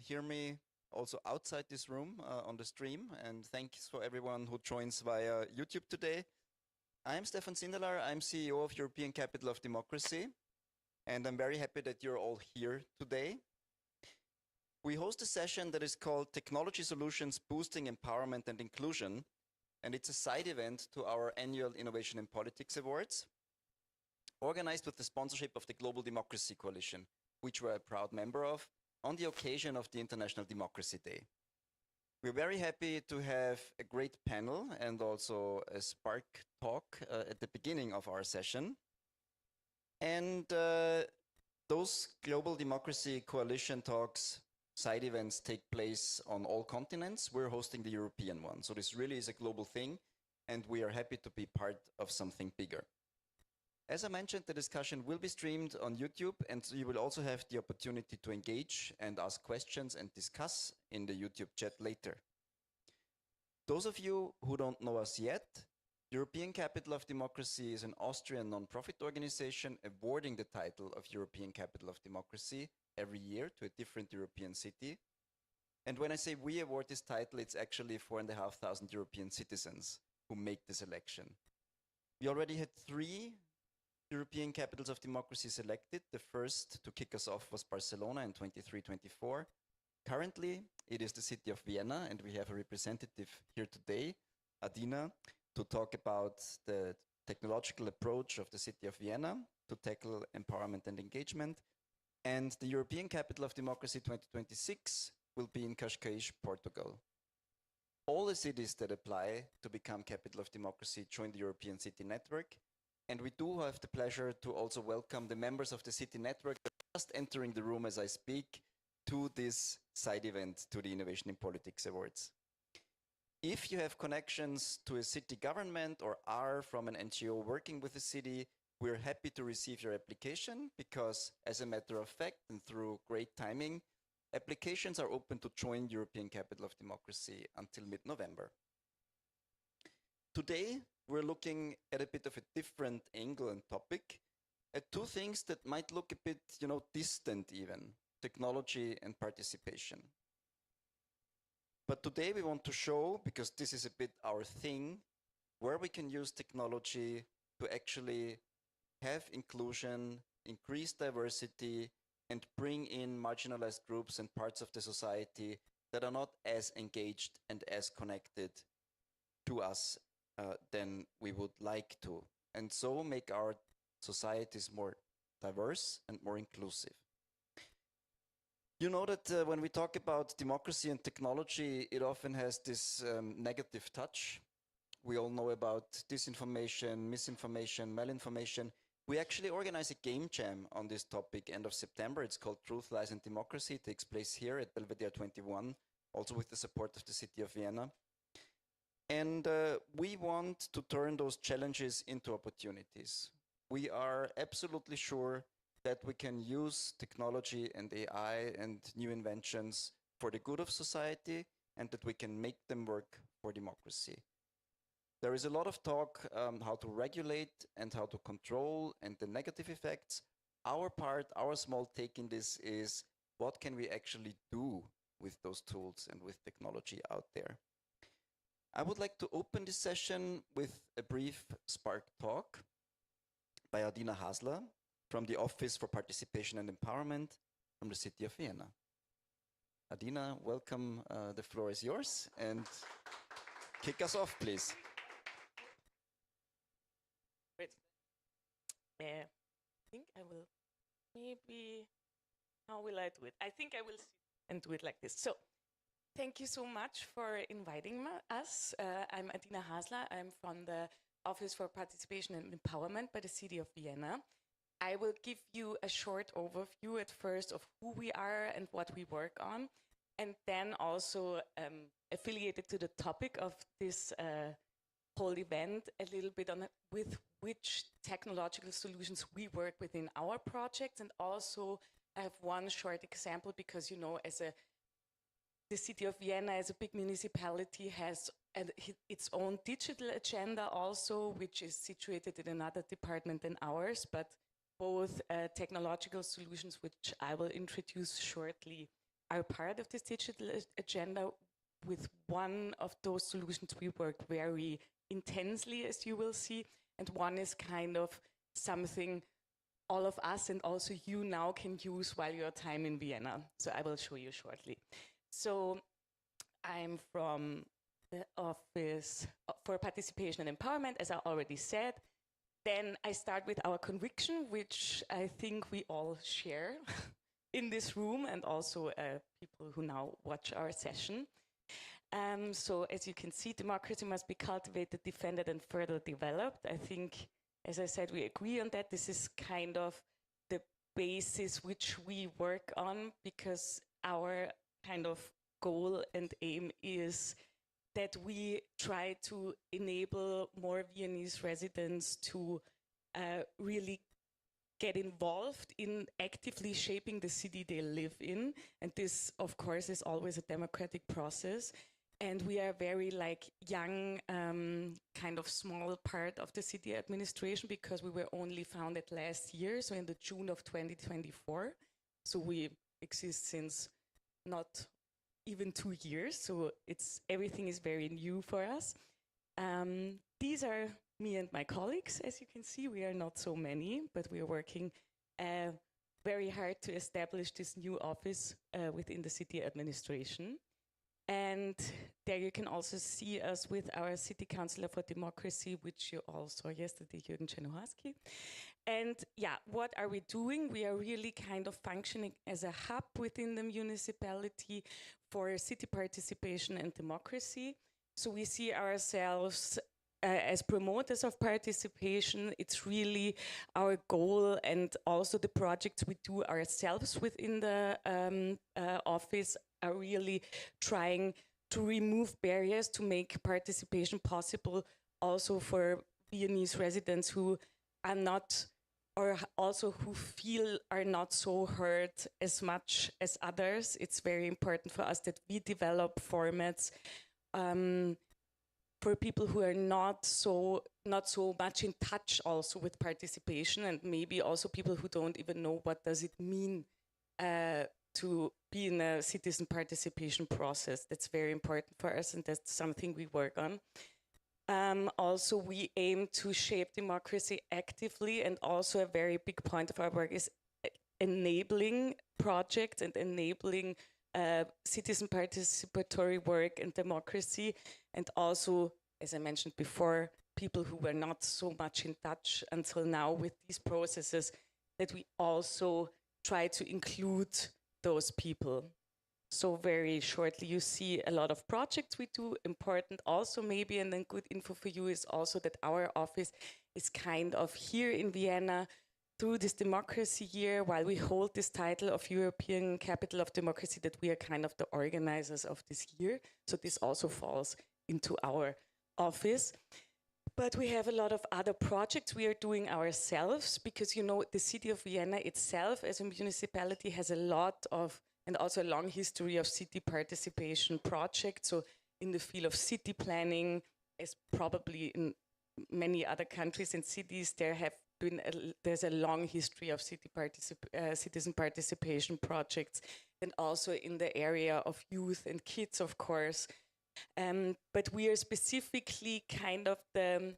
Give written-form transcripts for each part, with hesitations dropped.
hear me also outside this room on the stream. And thanks for everyone who joins via YouTube today. I'm Stefan Sindelar. I'm CEO of European Capital of Democracy. And I'm very happy that you're all here today. We host a session that is called Technology Solutions Boosting Empowerment and Inclusion. And it's a side event to our annual Innovation in Politics Awards, organized with the sponsorship of the Global Democracy Coalition, which we're a proud member of, on the occasion of the International Democracy Day. We're very happy to have a great panel and also a spark talk at the beginning of our session. And those Global Democracy Coalition talks, side events, take place on all continents. We're hosting the European one. So this really is a global thing, and we are happy to be part of something bigger. As I mentioned, the discussion will be streamed on YouTube, and so you will also have the opportunity to engage and ask questions and discuss in the YouTube chat later. Those of you who don't know us yet, European Capital of Democracy is an Austrian non-profit organization awarding the title of European Capital of Democracy every year to a different European city. And when I say we award this title, it's actually 4,500 European citizens who make this election. We already had 3 European Capitals of Democracy selected. The first to kick us off was Barcelona in 23-24. Currently, it is the city of Vienna, and we have a representative here today, Adina, to talk about the technological approach of the city of Vienna to tackle empowerment and engagement. And the European Capital of Democracy 2026 will be in Cascais, Portugal. All the cities that apply to become Capital of Democracy join the European City Network. And we do have the pleasure to also welcome the members of the City Network that are just entering the room as I speak to this side event to the Innovation in Politics Awards. If you have connections to a city government or are from an NGO working with a city, we're happy to receive your application because, as a matter of fact and through great timing, applications are open to join European Capital of Democracy until mid-November. Today, we're looking at a bit of a different angle and topic, at 2 things that might look a bit, distant even, technology and participation. But today we want to show, because this is a bit our thing, where we can use technology to actually have inclusion, increase diversity, and bring in marginalized groups and parts of the society that are not as engaged and as connected to us than we would like to, and so make our societies more diverse and more inclusive. You know that when we talk about democracy and technology, it often has this negative touch. We all know about disinformation, misinformation, malinformation. We actually organize a game jam on this topic end of September. It's called Truth, Lies and Democracy. It takes place here at Belvedere 21, also with the support of the city of Vienna. And we want to turn those challenges into opportunities. We are absolutely sure that we can use technology and AI and new inventions for the good of society, and that we can make them work for democracy. There is a lot of talk how to regulate and how to control and the negative effects. Our part, our small take in this is what can we actually do with those tools and with technology out there. I would like to open this session with a brief spark talk by Adina Hasler from the Office for Participation and Empowerment from the city of Vienna. Adina, welcome. The floor is yours, and kick us off, please. Great. I think I will maybe, how will I do it? I think I will sit and do it like this. So, thank you so much for inviting us. I'm Adina Hasler. I'm from the Office for Participation and Empowerment by the city of Vienna. I will give you a short overview at first of who we are and what we work on, and then also affiliated to the topic of this whole event, a little bit on with which technological solutions we work within our projects, and also I have one short example because, as the city of Vienna, as a big municipality, has its own digital agenda also, which is situated in another department than ours, but both technological solutions, which I will introduce shortly, are part of this digital agenda. With one of those solutions, we work very intensely, as you will see, and one is kind of something all of us and also you now can use while your time in Vienna. So I will show you shortly. So I'm from the Office for Participation and Empowerment, as I already said. Then I start with our conviction, which I think we all share in this room and also people who now watch our session. So as you can see, democracy must be cultivated, defended, and further developed. I think, as I said, we agree on that. This is kind of the basis which we work on, because our kind of goal and aim is that we try to enable more Viennese residents to really get involved in actively shaping the city they live in. And this, of course, is always a democratic process. And we are very like young, kind of small part of the city administration, because we were only founded last year, so in the June of 2024. So we exist since not even 2 years. So everything is very new for us. These are me and my colleagues. As you can see, we are not so many, but we are working very hard to establish this new office within the city administration. And there you can also see us with our City Councillor for Democracy, which you all saw yesterday, Jürgen Czernohorski. And yeah, what are we doing? We are really kind of functioning as a hub within the municipality for city participation and democracy. So we see ourselves as promoters of participation. It's really our goal, and also the projects we do ourselves within the office are really trying to remove barriers to make participation possible also for Viennese residents who are not, or also who feel are not so heard as much as others. It's very important for us that we develop formats for people who are not so much in touch also with participation, and maybe also people who don't even know what does it mean to be in a citizen participation process. That's very important for us, and that's something we work on. Also, we aim to shape democracy actively, and also a very big point of our work is enabling projects and enabling citizen participatory work and democracy, and also, as I mentioned before, people who were not so much in touch until now with these processes, that we also try to include those people. So very shortly, you see a lot of projects we do. Important also maybe, and then good info for you is also that our office is kind of here in Vienna through this democracy year, while we hold this title of European Capital of Democracy, that we are kind of the organizers of this year. So this also falls into our office. But we have a lot of other projects we are doing ourselves, because, you know, the city of Vienna itself as a municipality has a lot of, and also a long history of city participation projects. So in the field of city planning, as probably in many other countries and cities, there's a long history of citizen participation projects, and also in the area of youth and kids, of course. But we are specifically kind of the,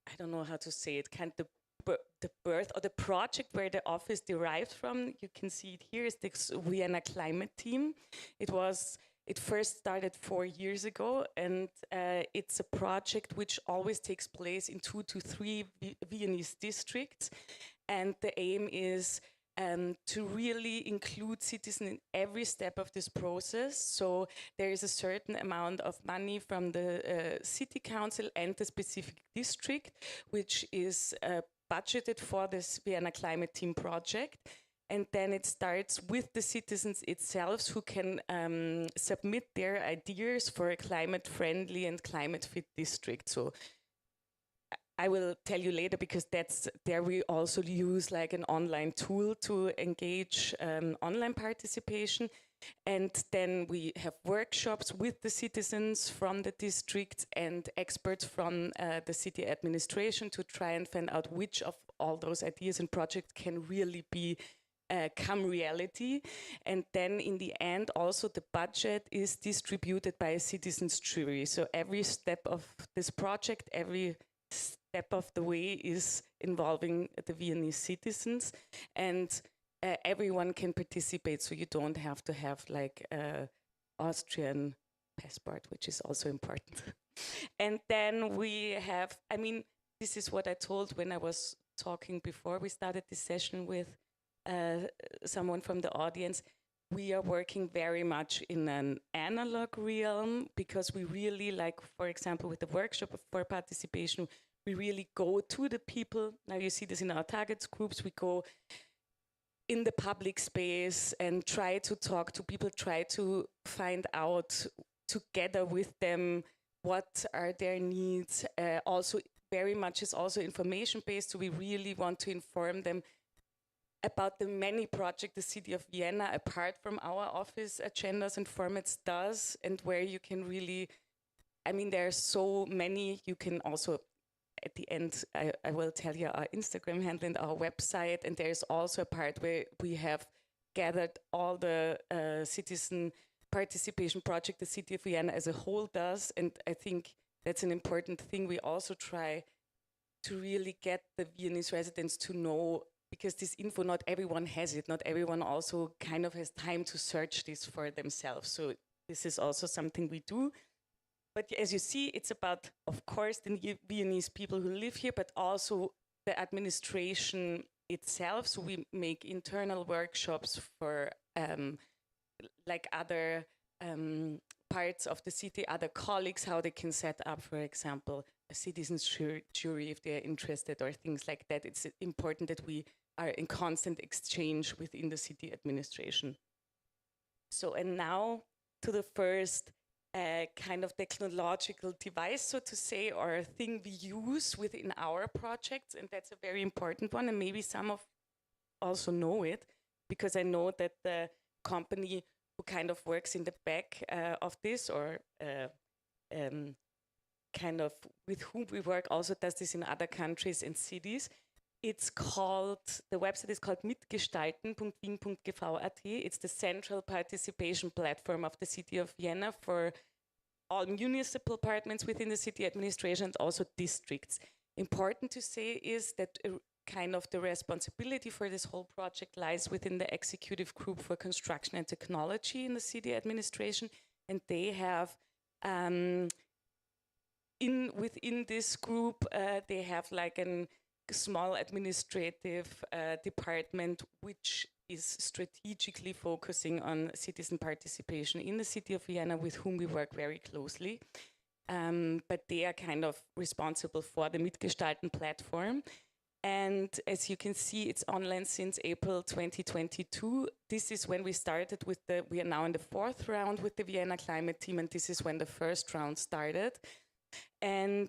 I don't know how to say it, kind of the birth or the project where the office derived from. You can see it here is the Vienna climate team. It first started 4 years ago, and it's a project which always takes place in 2 to 3 Viennese districts. And the aim is to really include citizens in every step of this process. So there is a certain amount of money from the city council and the specific district, which is budgeted for this Vienna Climate Team project. And then it starts with the citizens itself, who can submit their ideas for a climate-friendly and climate-fit district. So I will tell you later, because there we also use like an online tool to engage online participation. And then we have workshops with the citizens from the district and experts from the city administration to try and find out which of all those ideas and projects can really be come reality. And then in the end, also the budget is distributed by a citizens jury. So every step of this project, every step of the way is involving the Viennese citizens, and everyone can participate. So you don't have to have like Austrian passport, which is also important. And then we have, I mean, this is what I told when I was talking before we started this session with someone from the audience. We are working very much in an analog realm because we really, like, for example, with the workshop for participation, we really go to the people. Now you see this in our targets groups. We go in the public space and try to talk to people, try to find out together with them what are their needs. Also, very much is also information based, so we really want to inform them about the many projects the city of Vienna, apart from our office agendas and formats, does, and where you can really, I mean, there are so many. You can also, at the end, I will tell you our Instagram handle and our website, and there's also a part where we have gathered all the citizen participation project the city of Vienna as a whole does, and I think that's an important thing. We also try to really get the Viennese residents to know, because this info, not everyone has it, not everyone also kind of has time to search this for themselves. So this is also something we do. But as you see, it's about, of course, the Viennese people who live here, but also the administration itself. So we make internal workshops for like other parts of the city, other colleagues, how they can set up, for example, a citizens jury if they're interested, or things like that. It's important that we are in constant exchange within the city administration. So, and now to the first kind of technological device, so to say, or thing we use within our projects, and that's a very important one, and maybe some of also know it, because I know that the company who kind of works in the back of this, or kind of with whom we work, also does this in other countries and cities. It's called, the website is called mitgestalten.wien.gv.at. It's the central participation platform of the city of Vienna for all municipal departments within the city administration and also districts. Important to say is that kind of the responsibility for this whole project lies within the executive group for construction and technology in the city administration, and they have within this group they have like a small administrative department which is strategically focusing on citizen participation in the city of Vienna, with whom we work very closely. But they are kind of responsible for the Mitgestalten platform. And as you can see, it's online since April 2022. This is when we started with we are now in the 4th round with the Vienna climate team, and this is when the first round started. And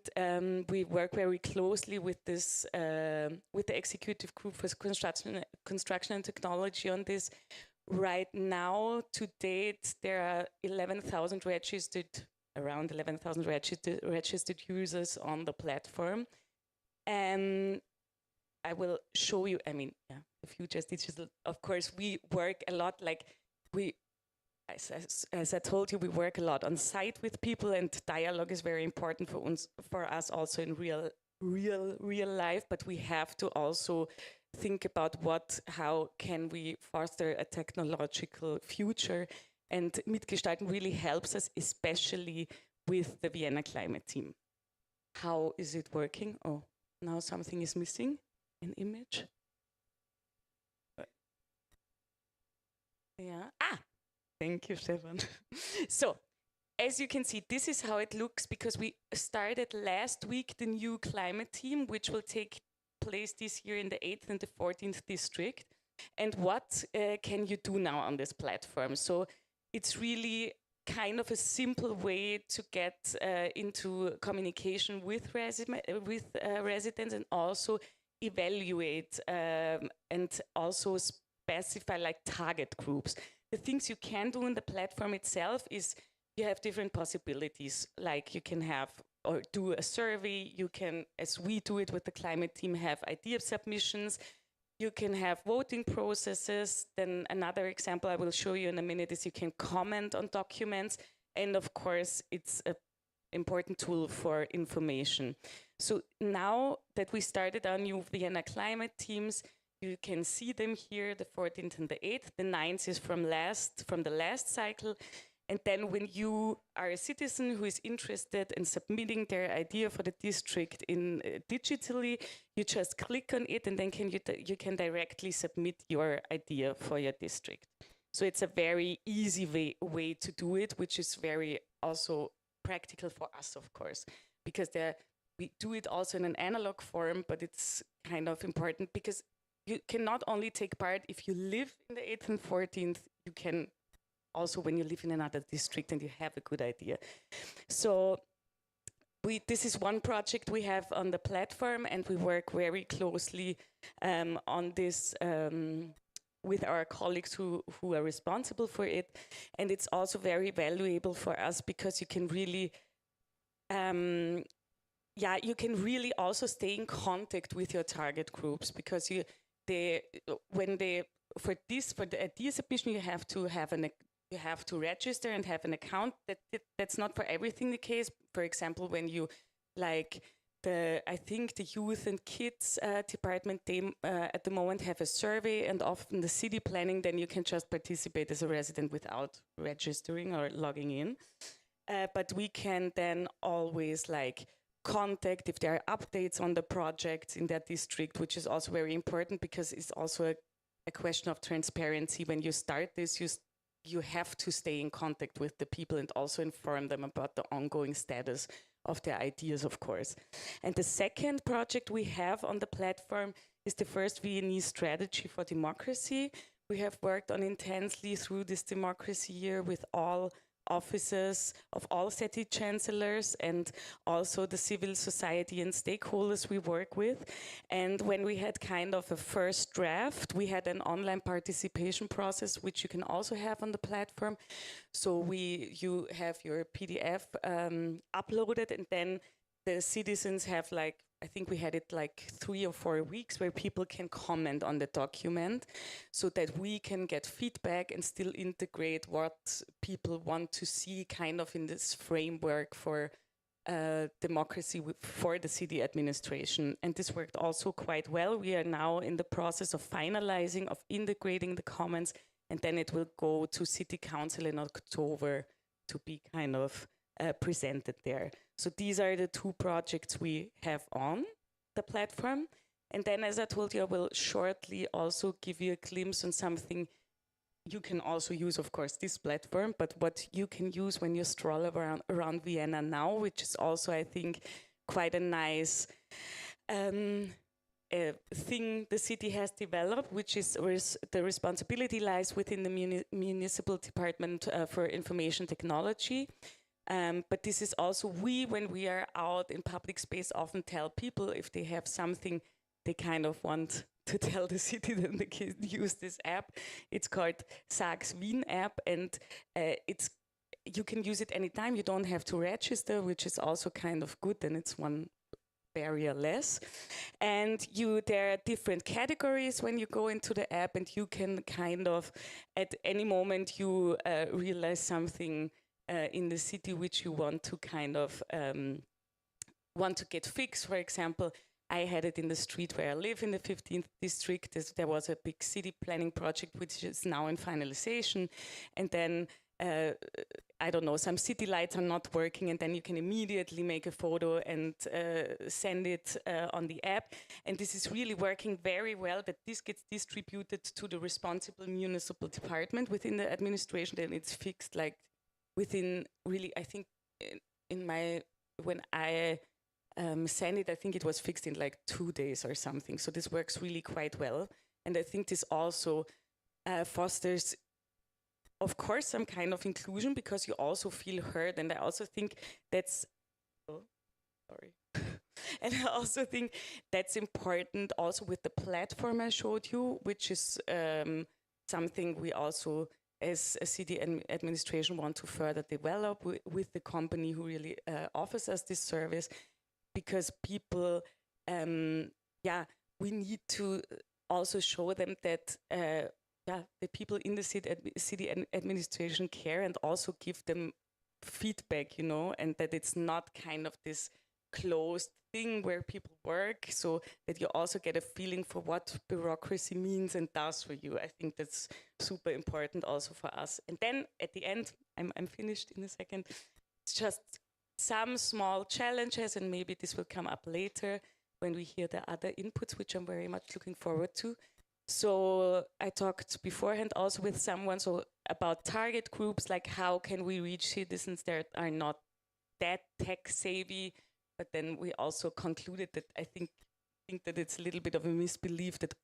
we work very closely with this, with the executive group for construction and technology on this. Right now, to date, there are 11,000 registered, around 11,000 registered users on the platform. And I will show you, I mean, yeah, the future is digital. Of course, we work a lot, like as I told you, we work a lot on site with people, and dialogue is very important for us also in real life, but we have to also think about how can we foster a technological future, and Mitgestalten really helps us, especially with the Vienna climate team. How is it working? Oh, now something is missing, an image. Yeah, thank you, Stefan. So, as you can see, this is how it looks, because we started last week the new climate team, which will take place this year in the 8th and the 14th district. And what can you do now on this platform? So it's really kind of a simple way to get into communication with residents, and also evaluate and also specify like target groups. The things you can do in the platform itself is you have different possibilities, like you can have or do a survey, you can, as we do it with the climate team, have idea submissions, You can have voting processes. Then another example I will show you in a minute is you can comment on documents. And of course, it's an important tool for information. So now that we started our new Vienna climate teams, you can see them here, the 14th and the 8th. The 9th is from the last cycle. And then when you are a citizen who is interested in submitting their idea for the district in digitally, you just click on it and then you can directly submit your idea for your district. So it's a very easy way to do it, which is very also practical for us, of course, because we do it also in an analog form, but it's kind of important because you can not only take part if you live in the 8th and 14th, you can also when you live in another district and you have a good idea. So this is one project we have on the platform, and we work very closely on this with our colleagues who are responsible for it. And it's also very valuable for us because you can really you can really also stay in contact with your target groups, because for the idea submission you have to register and have an account. That's not for everything the case. For example, when you I think the youth and kids department, they at the moment have a survey, and often the city planning, then you can just participate as a resident without registering or logging in. But we can then always contact if there are updates on the projects in that district, which is also very important because it's also a question of transparency. When you start this, you have to stay in contact with the people and also inform them about the ongoing status of their ideas, of course. And the second project we have on the platform is the first Viennese strategy for democracy. We have worked on intensely through this democracy year with all offices of all city chancellors and also the civil society and stakeholders we work with. And when we had kind of a first draft, we had an online participation process, which you can also have on the platform. So you have your PDF uploaded, and then the citizens have I think we had it 3 or 4 weeks where people can comment on the document so that we can get feedback and still integrate what people want to see kind of in this framework for democracy for the city administration. And this worked also quite well. We are now in the process of finalizing, of integrating the comments, and then it will go to City Council in October to be kind of presented there. So these are the 2 projects we have on the platform. And then, as I told you, I will shortly also give you a glimpse on something you can also use, of course, this platform, but what you can use when you stroll around Vienna now, which is also, I think, quite a nice thing the city has developed, which is the responsibility lies within the municipal department for information technology. But this is also when we are out in public space, often tell people if they have something they kind of want to tell the city, then they can use this app. It's called Sag's Wien app, and you can use it anytime. You don't have to register, which is also kind of good, and it's one barrier less. And there are different categories when you go into the app, and you can kind of, at any moment you realize something in the city which you want to kind of want to get fixed. For example, I had it in the street where I live in the 15th district. There was a big city planning project which is now in finalization, and then I don't know, some city lights are not working, and then you can immediately make a photo and send it on the app. And this is really working very well, that this gets distributed to the responsible municipal department within the administration, and it's fixed within really, I think when I sent it, I think it was fixed in 2 days or something. So this works really quite well. And I think this also fosters, of course, some kind of inclusion, because you also feel heard. And I also think that's, and I also think that's important also with the platform I showed you, which is something we also, as a city administration, want to further develop with the company who really offers us this service, because people, we need to also show them that the people in the city administration care, and also give them feedback, you know, and that it's not kind of this closed thing where people work, so that you also get a feeling for what bureaucracy means and does for you. I think that's super important also for us. And then at the end, I'm finished in a second. It's just some small challenges, and maybe this will come up later when we hear the other inputs, which I'm very much looking forward to. So I talked beforehand also with someone about target groups, like how can we reach citizens that are not that tech savvy. But then we also concluded that I think that it's a little bit of a misbelief that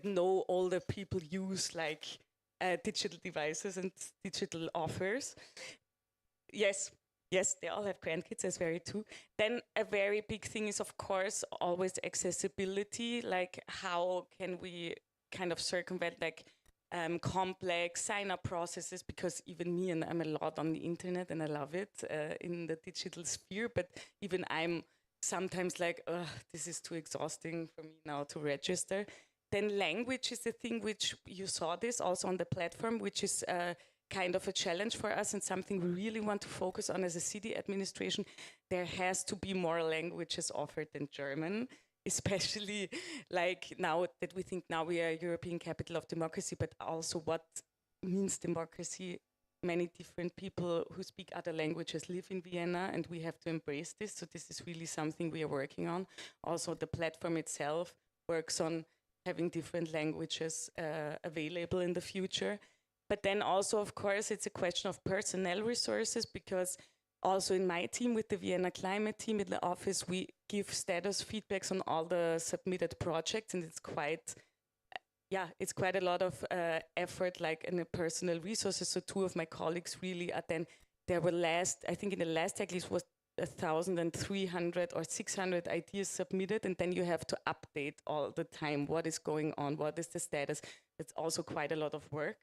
no older people use like digital devices and digital offers. Yes, they all have grandkids, that's very true. Then a very big thing is, of course, always accessibility. Like how can we kind of circumvent like complex sign-up processes, because even me, and I'm a lot on the internet and I love it in the digital sphere, but even I'm sometimes like, this is too exhausting for me now to register. Then language is the thing which you saw this also on the platform, which is kind of a challenge for us and something we really want to focus on as a city administration. There has to be more languages offered than German, especially like now that we think now we are a European capital of democracy, but also what means democracy. Many different people who speak other languages live in Vienna, and we have to embrace this. So this is really something we are working on. Also, the platform itself works on having different languages available in the future. But then also, of course, it's a question of personnel resources, because also in my team, with the Vienna climate team in the office, we give status feedbacks on all the submitted projects, and it's quite a lot of effort, like in the personnel resources. So two of my colleagues really are then, I think in the last checklist was 1,300 or 600 ideas submitted, and then you have to update all the time what is going on, what is the status. It's also quite a lot of work.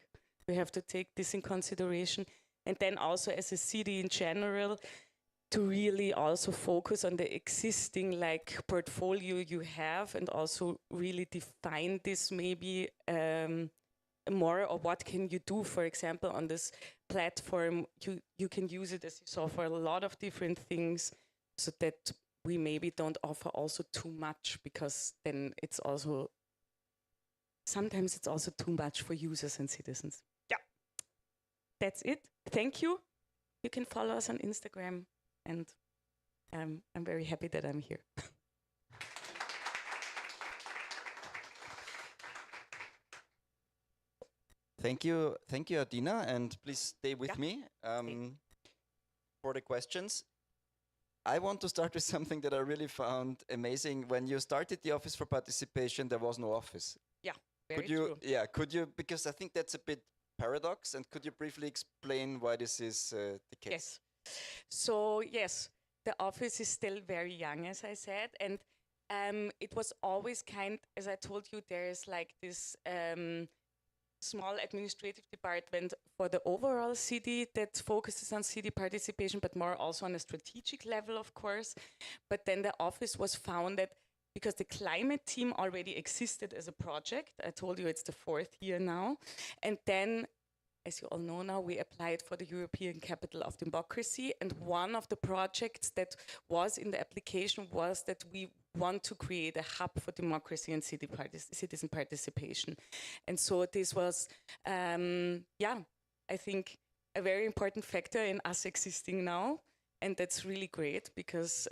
We have to take this in consideration. And then also as a city in general, to really also focus on the existing like portfolio you have, and also really define this maybe more, or what can you do, for example, on this platform. You can use it, as you saw, for a lot of different things, so that we maybe don't offer also too much, because then sometimes it's also too much for users and citizens. Yeah, that's it. Thank you. You can follow us on Instagram, and I'm very happy that I'm here. Thank you, Adina, and please stay with me for the questions. I want to start with something that I really found amazing. When you started the Office for Participation, there was no office. Yeah, very true. Yeah, could you, because I think that's a bit paradox, and could you briefly explain why this is the case? Yes. So yes, the office is still very young, as I said, and it was always as I told you, there is like this small administrative department for the overall city that focuses on city participation, but more also on a strategic level, of course. But then the office was founded because the climate team already existed as a project. I told you it's the 4th year now. And then, as you all know now, we applied for the European Capital of Democracy. And one of the projects that was in the application was that we want to create a hub for democracy and citizen participation. And so this was, I think, a very important factor in us existing now. And that's really great, because,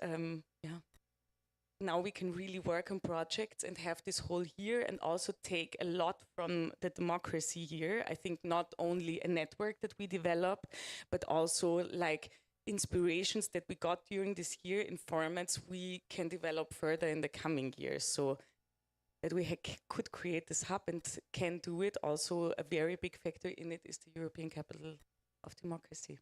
now we can really work on projects and have this whole year, and also take a lot from the democracy year. I think not only a network that we develop, but also like inspirations that we got during this year in formats we can develop further in the coming years. So that we could create this hub and can do it. Also a very big factor in it is the European Capital of Democracy.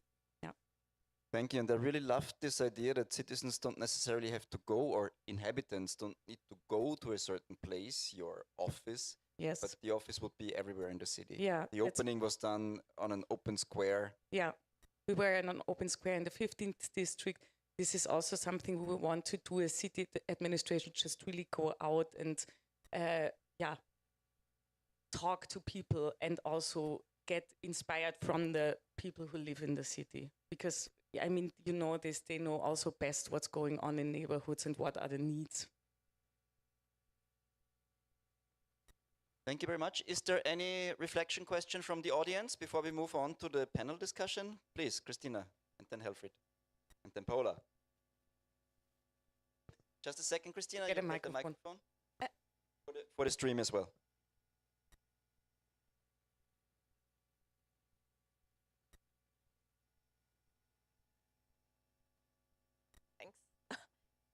Thank you, and I really loved this idea that citizens don't necessarily have to go, or inhabitants don't need to go to a certain place, your office, yes, but the office would be everywhere in the city. Yeah, the opening was done on an open square. Yeah, we were in an open square in the 15th district. This is also something we want to do as city administration, just really go out and talk to people and also get inspired from the people who live in the city. Because, I mean, you know this, they know also best what's going on in neighborhoods and what are the needs. Thank you very much. Is there any reflection question from the audience before we move on to the panel discussion? Please, Christina, and then Helfried, and then Paula. Just a second, Christina, Get you a get the microphone. microphone for the stream as well. Thanks.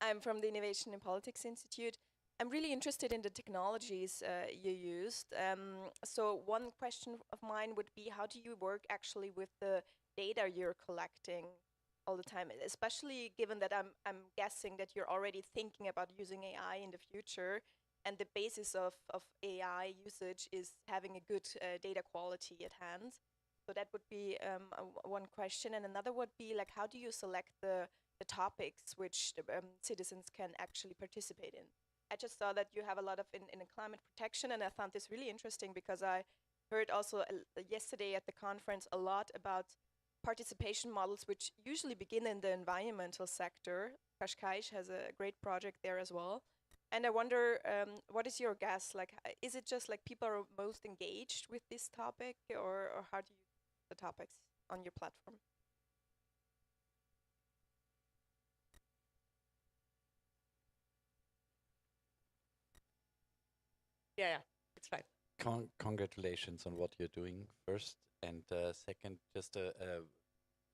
I'm from the Innovation in Politics Institute. I'm really interested in the technologies you used. So one question of mine would be, how do you work actually with the data you're collecting all the time, especially given that I'm guessing that you're already thinking about using AI in the future, and the basis of AI usage is having a good data quality at hand. So that would be one question. And another would be, like, how do you select the topics which the, citizens can actually participate in? I just saw that you have a lot of in climate protection, and I found this really interesting because I heard also yesterday at the conference a lot about participation models which usually begin in the environmental sector. Qashqai's has a great project there as well. And I wonder, what is your guess? Like, is it just like people are most engaged with this topic, or how do you use the topics on your platform? Yeah, it's fine. Congratulations on what you're doing first, and second, just a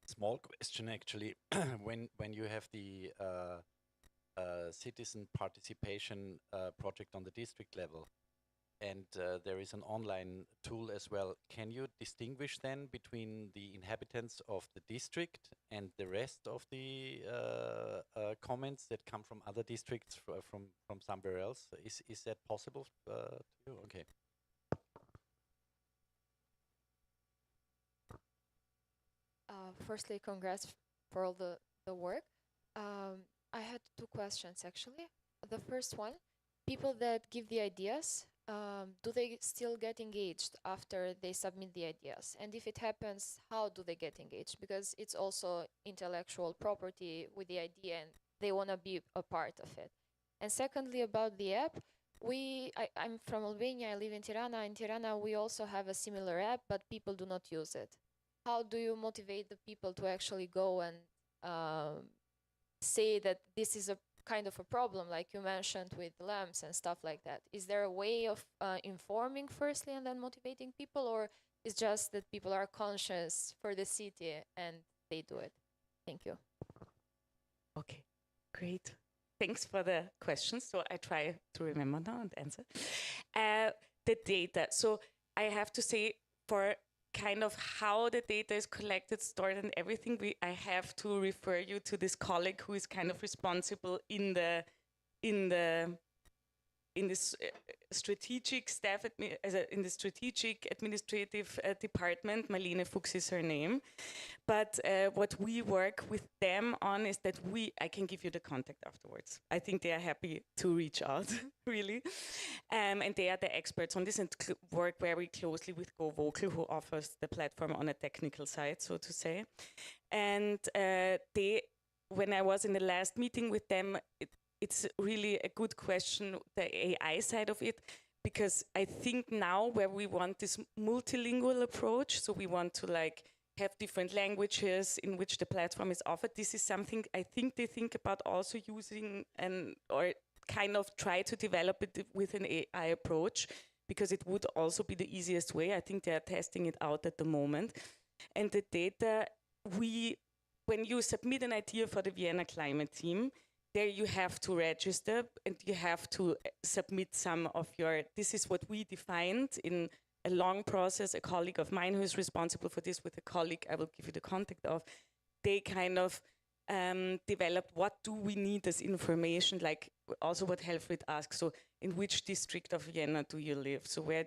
small question actually. when you have the citizen participation project on the district level, and there is an online tool as well, can you distinguish then between the inhabitants of the district and the rest of the comments that come from other districts from somewhere else? Is that possible to you? Okay. Firstly, congrats for all the work. I had two questions actually. The first one, people that give the ideas, do they still get engaged after they submit the ideas? And if it happens, how do they get engaged? Because it's also intellectual property with the idea, and they want to be a part of it. And secondly, about the app, I'm from Albania, I live in Tirana. In Tirana, we also have a similar app, but people do not use it. How do you motivate the people to actually go and say that this is a kind of a problem, like you mentioned with lamps and stuff like that? Is there a way of informing firstly and then motivating people, or it's just that people are conscious for the city and they do it? Thank you. Okay, great. Thanks for the questions. So I try to remember now and answer. The data. So I have to say, for kind of how the data is collected, stored, and everything, I have to refer you to this colleague who is kind of responsible in this strategic staff, in the strategic administrative department. Marlene Fuchs is her name. But what we work with them on is that I can give you the contact afterwards. I think they are happy to reach out, really. And they are the experts on this and work very closely with Go Vocal, who offers the platform on a technical side, so to say. And when I was in the last meeting with them, it's really a good question, the AI side of it, because I think now where we want this multilingual approach, so we want to like have different languages in which the platform is offered. This is something I think they think about also using or kind of try to develop it with an AI approach, because it would also be the easiest way. I think they are testing it out at the moment. And the data, when you submit an idea for the Vienna climate team, there you have to register and you have to submit some of this is what we defined in a long process. A colleague of mine who is responsible for this, with a colleague I will give you the contact of, they kind of developed what do we need as information, like also what Helfried asked. So in which district of Vienna do you live? So where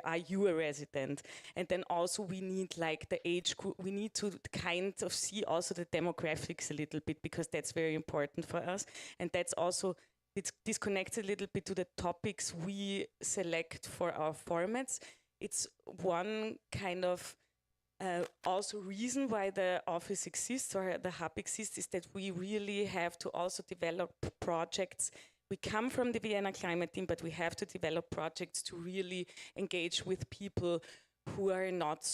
are you a resident? And then also we need like the age group. We need to kind of see also the demographics a little bit, because that's very important for us. And that's also this connects a little bit to the topics we select for our formats. It's one kind of also reason why the office exists or the hub exists is that we really have to also develop projects. We come from the Vienna climate team, but we have to develop projects to really engage with people who are not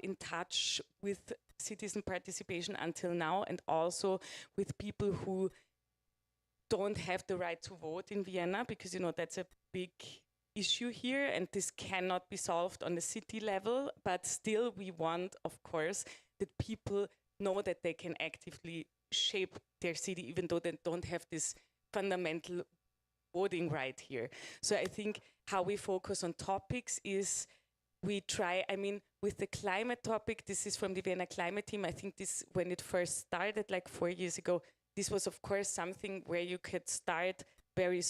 in touch with citizen participation until now, and also with people who don't have the right to vote in Vienna, because that's a big issue here, and this cannot be solved on the city level. But still, we want, of course, that people know that they can actively shape their city, even though they don't have this fundamental voting right here. So I think how we focus on topics is we try, with the climate topic, this is from the Vienna climate team. I think this, when it first started, like 4 years ago, this was, of course, something where you could start very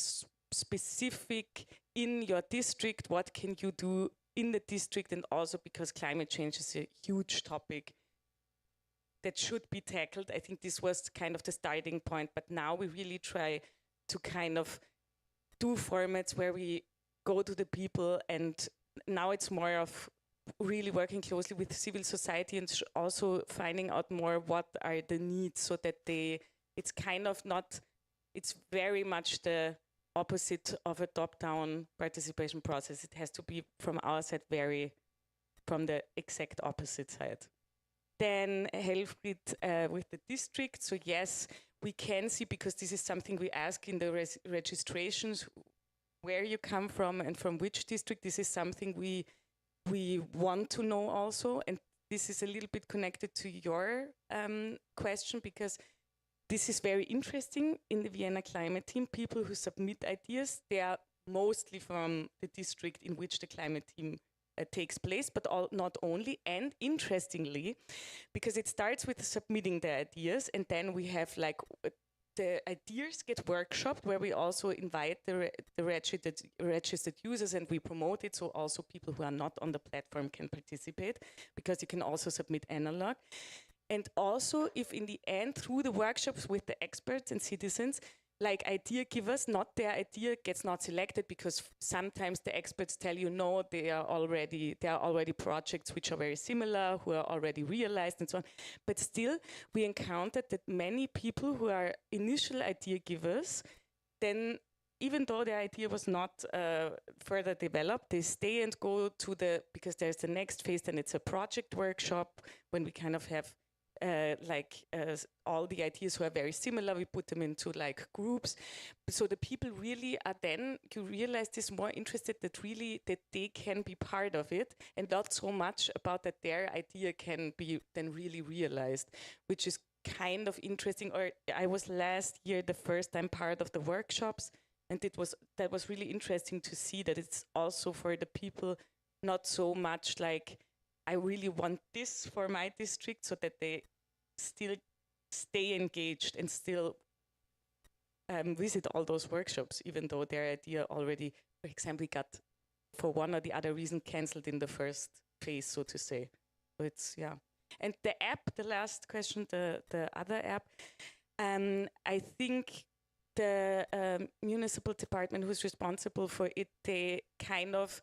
specific in your district. What can you do in the district? And also because climate change is a huge topic that should be tackled. I think this was kind of the starting point. But now we really try to kind of do formats where we go to the people, and now it's more of really working closely with civil society and also finding out more what are the needs, so that it's kind of not, it's very much the opposite of a top-down participation process. It has to be from our side from the exact opposite side. Then help with the district. So yes, we can see, because this is something we ask in the registrations, where you come from and from which district. This is something we want to know also. And this is a little bit connected to your question, because this is very interesting in the Vienna climate team. People who submit ideas, they are mostly from the district in which the climate team takes place, but not only. And interestingly, because it starts with submitting the ideas, and then we have the ideas get workshopped, where we also invite the registered users, and we promote it, so also people who are not on the platform can participate, because you can also submit analog. And also, if in the end, through the workshops with the experts and citizens, like idea givers, not their idea gets not selected, because sometimes the experts tell you, no, there are already projects which are very similar, who are already realized and so on. But still, we encountered that many people who are initial idea givers, then even though their idea was not further developed, they stay and go to because there's the next phase, and it's a project workshop, when we kind of have all the ideas who are very similar, we put them into groups. So the people really are then, you realize this, more interested that they can be part of it, and not so much about that their idea can be then really realized, which is kind of interesting. Or I was last year the first time part of the workshops, and that was really interesting to see that it's also for the people not so much like, I really want this for my district, so that they still stay engaged and still visit all those workshops, even though their idea already, for example, got, for one or the other reason, cancelled in the first phase, so to say. So it's, yeah. And the app, the last question, the other app, I think the municipal department who's responsible for it, they kind of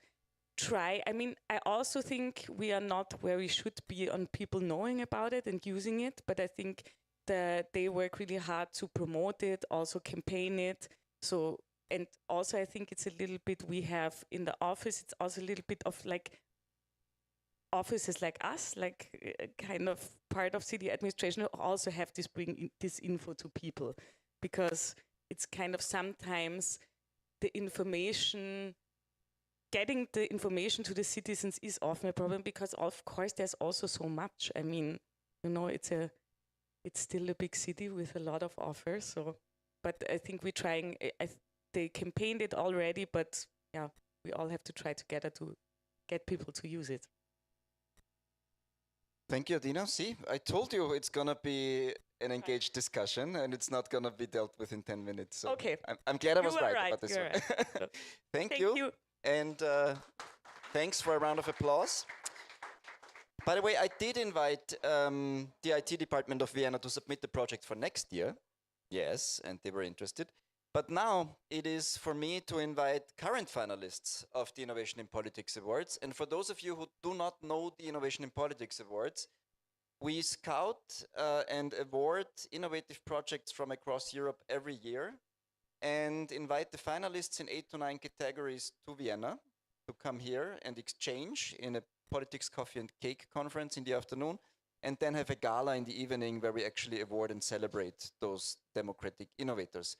try. I also think we are not where we should be on people knowing about it and using it, but I think that they work really hard to promote it, also campaign it. So, and also I think it's a little bit, we have in the office, it's also a little bit of offices like us, kind of part of city administration, who also have this bring this info to people, because it's kind of sometimes getting the information to the citizens is often a problem, because of course there's also so much. It's still a big city with a lot of offers. So, but I think we're trying. They campaigned it already, but yeah, we all have to try together to get people to use it. Thank you, Adina. See, I told you it's gonna be an engaged discussion, and it's not gonna be dealt with in 10 minutes. So okay, I'm glad I was right about this one. Right. Thank you. And thanks for a round of applause. By the way, I did invite the IT department of Vienna to submit the project for next year. Yes, and they were interested. But now it is for me to invite current finalists of the Innovation in Politics Awards. And for those of you who do not know the Innovation in Politics Awards, we scout and award innovative projects from across Europe every year and invite the finalists in 8 to 9 categories to Vienna to come here and exchange in a politics, coffee and cake conference in the afternoon, and then have a gala in the evening where we actually award and celebrate those democratic innovators.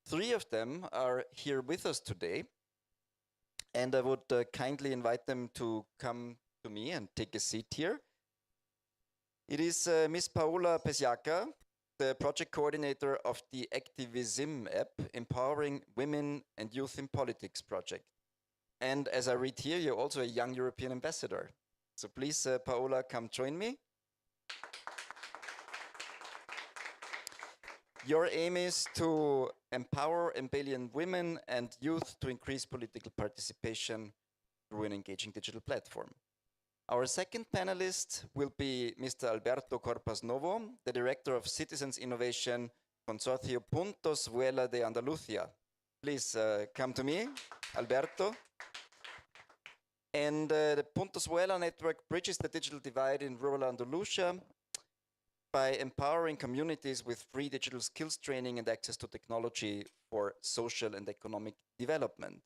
3 of them are here with us today, and I would kindly invite them to come to me and take a seat here. It is Ms. Paola Pesiaka, the project coordinator of the Activism app, Empowering Women and Youth in Politics project. And as I read here, you're also a young European ambassador. So please, Paola, come join me. Your aim is to empower Albanian women and youth to increase political participation through an engaging digital platform. Our second panelist will be Mr. Alberto Corpas Novo, the Director of Citizens Innovation, Consorcio Puntos Vuela de Andalucía. Please come to me, Alberto. And the Puntos Vuela network bridges the digital divide in rural Andalusia by empowering communities with free digital skills training and access to technology for social and economic development.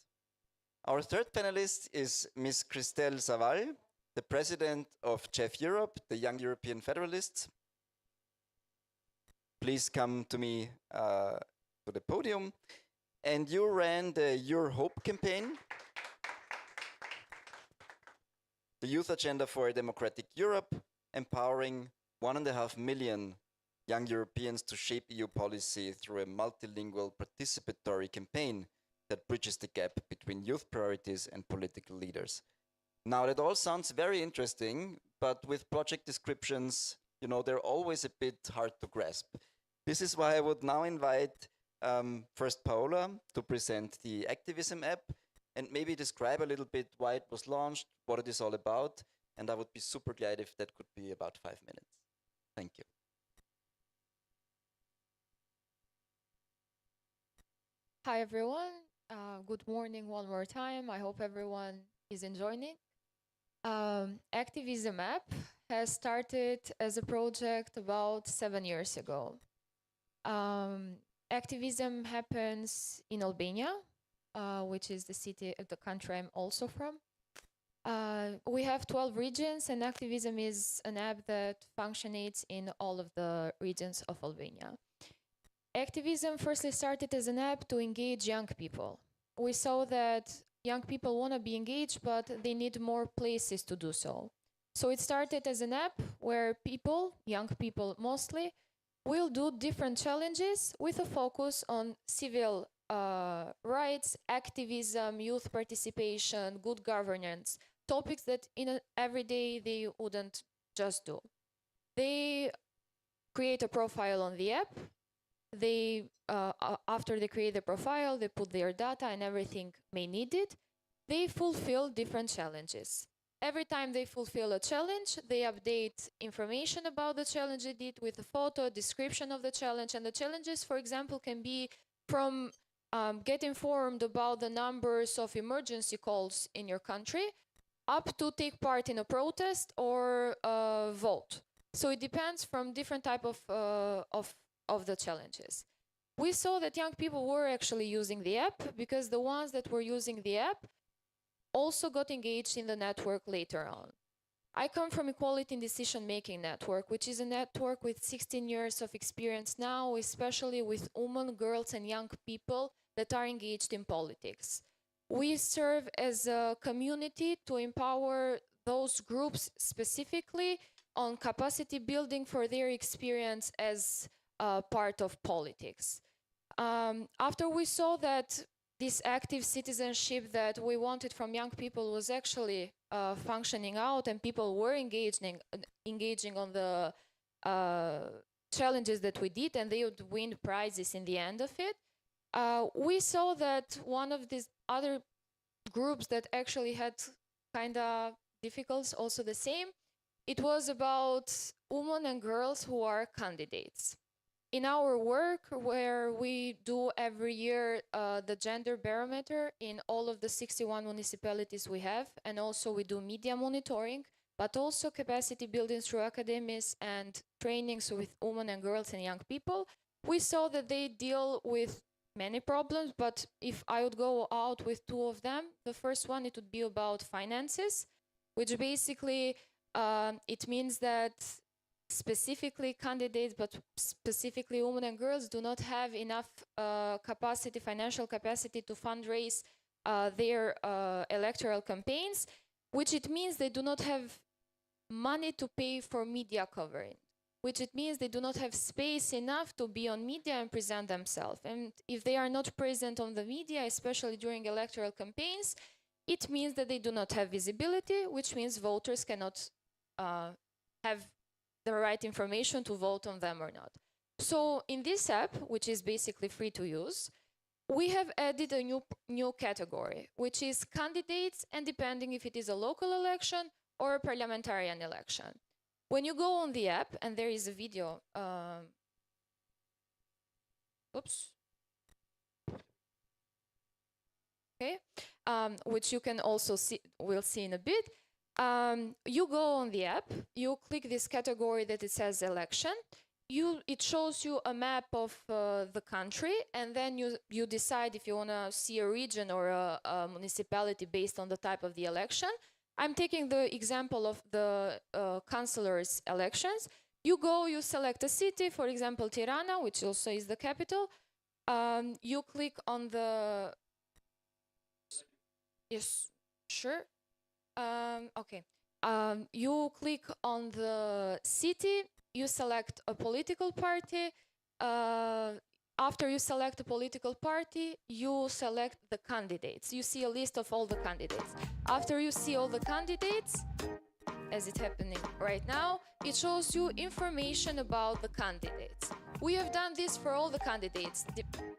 Our third panelist is Ms. Christelle Zaval, the president of CHEF Europe, the Young European Federalists. Please come to me to the podium. And you ran the Your Hope campaign, the Youth Agenda for a Democratic Europe, empowering 1.5 million young Europeans to shape EU policy through a multilingual participatory campaign that bridges the gap between youth priorities and political leaders. Now, that all sounds very interesting, but with project descriptions, you know, they're always a bit hard to grasp. This is why I would now invite first Paola to present the Activism app and maybe describe a little bit why it was launched, what it is all about, and I would be super glad if that could be about 5 minutes. Thank you. Hi, everyone. Good morning one more time. I hope everyone is enjoying it. Activism app has started as a project about 7 years ago. Activism happens in Albania, which is the country I'm also from. We have 12 regions, and Activism is an app that functions in all of the regions of Albania. Activism firstly started as an app to engage young people. We saw that young people want to be engaged, but they need more places to do so. So it started as an app where people, young people mostly, will do different challenges with a focus on civil rights, activism, youth participation, good governance, topics that in every day they wouldn't just do. They create a profile on the app. They, after they create the profile, they put their data and everything they needed. They fulfill different challenges. Every time they fulfill a challenge, they update information about the challenge they did with a photo, description of the challenge. And the challenges, for example, can be from get informed about the numbers of emergency calls in your country, up to take part in a protest or vote. So it depends from different type of the challenges. We saw that young people were actually using the app because the ones that were using the app also got engaged in the network later on. I come from Equality in Decision Making Network, which is a network with 16 years of experience now, especially with women, girls, and young people that are engaged in politics. We serve as a community to empower those groups specifically on capacity building for their experience as part of politics. After we saw that this active citizenship that we wanted from young people was actually functioning out and people were engaging on the challenges that we did and they would win prizes in the end of it, we saw that one of these other groups that actually had kind of difficulties, also the same, it was about women and girls who are candidates. in our work, where we do every year the gender barometer in all of the 61 municipalities we have, and also we do media monitoring, but also capacity building through academies and trainings with women and girls and young people, we saw that they deal with many problems, but if I would go out with two of them, the first one, it would be about finances, which basically it means that specifically candidates, but specifically women and girls, do not have enough capacity, financial capacity to fundraise their electoral campaigns, which it means they do not have money to pay for media covering, which it means they do not have space enough to be on media and present themselves. And if they are not present on the media, especially during electoral campaigns, it means that they do not have visibility, which means voters cannot have the right information to vote on them or not. So in this app, which is basically free to use, we have added a new category, which is candidates, and depending if it is a local election or a parliamentarian election. When you go on the app, and there is a video, okay, which you can also see, we'll see in a bit. You go on the app, you click this category that it says election, it shows you a map of the country, and then you decide if you want to see a region or a municipality based on the type of the election. I'm taking the example of the councillors' elections. You go, you select a city, for example, Tirana, which also is the capital. You click on the... Yes, sure. Okay. You click on the city, you select a political party. After you select a political party, you select the candidates. You see a list of all the candidates. After you see all the candidates, as it's happening right now, it shows you information about the candidates. We have done this for all the candidates,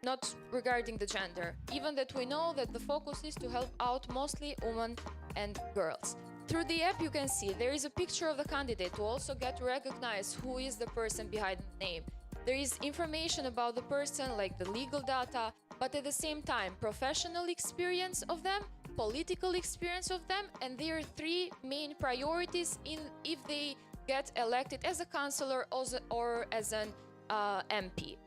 not regarding the gender, even that we know that the focus is to help out mostly women and girls. Through the app, you can see there is a picture of the candidate to also get to recognize who is the person behind the name. There is information about the person, like the legal data, but at the same time, professional experience of them, political experience of them, and their three main priorities if they get elected as a councillor or as an MP.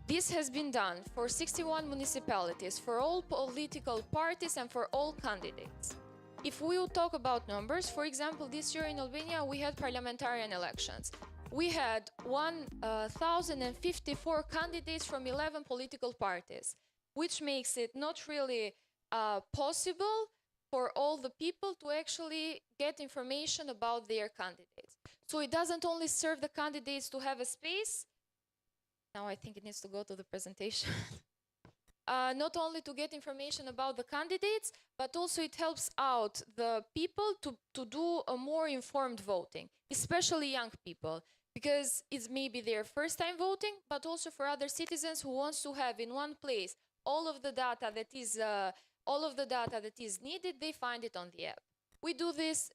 This has been done for 61 municipalities, for all political parties and for all candidates. If we will talk about numbers, for example, this year in Albania we had parliamentarian elections. We had 1,054 candidates from 11 political parties, which makes it not really possible for all the people to actually get information about their candidates. So it doesn't only serve the candidates to have a space. Now I think it needs to go to the presentation. Not only to get information about the candidates, but also it helps out the people to do a more informed voting, especially young people, because it's maybe their first time voting, but also for other citizens who wants to have in one place all of the data that is needed. They find it on the app. We do this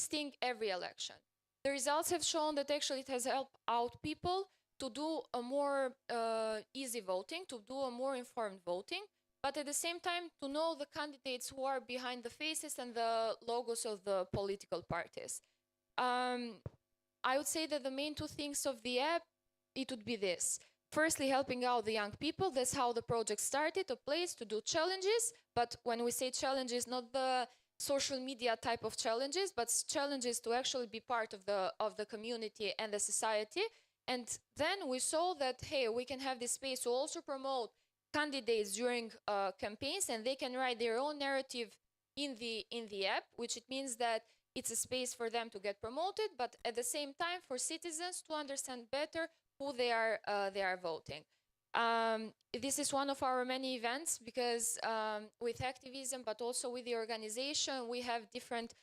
thing every election. The results have shown that actually it has helped out people to do a more easy voting, to do a more informed voting, but at the same time to know the candidates who are behind the faces and the logos of the political parties. I would say that the main two things of the app, it would be this. Firstly, helping out the young people. That's how the project started, a place to do challenges. But when we say challenges, not the social media type of challenges, but challenges to actually be part of the community and the society. And then we saw that, hey, we can have this space to also promote candidates during campaigns, and they can write their own narrative in the app, which it means that it's a space for them to get promoted, but at the same time for citizens to understand better who they are voting. This is one of our many events because with activism, but also with the organization, we have different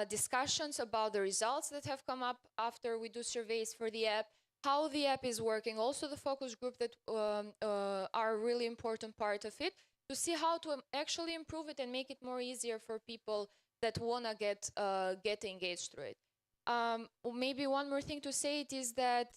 discussions about the results that have come up after we do surveys for the app, how the app is working, also the focus group that are a really important part of it, to see how to actually improve it and make it more easier for people that want to get engaged through it. Maybe one more thing to say it is that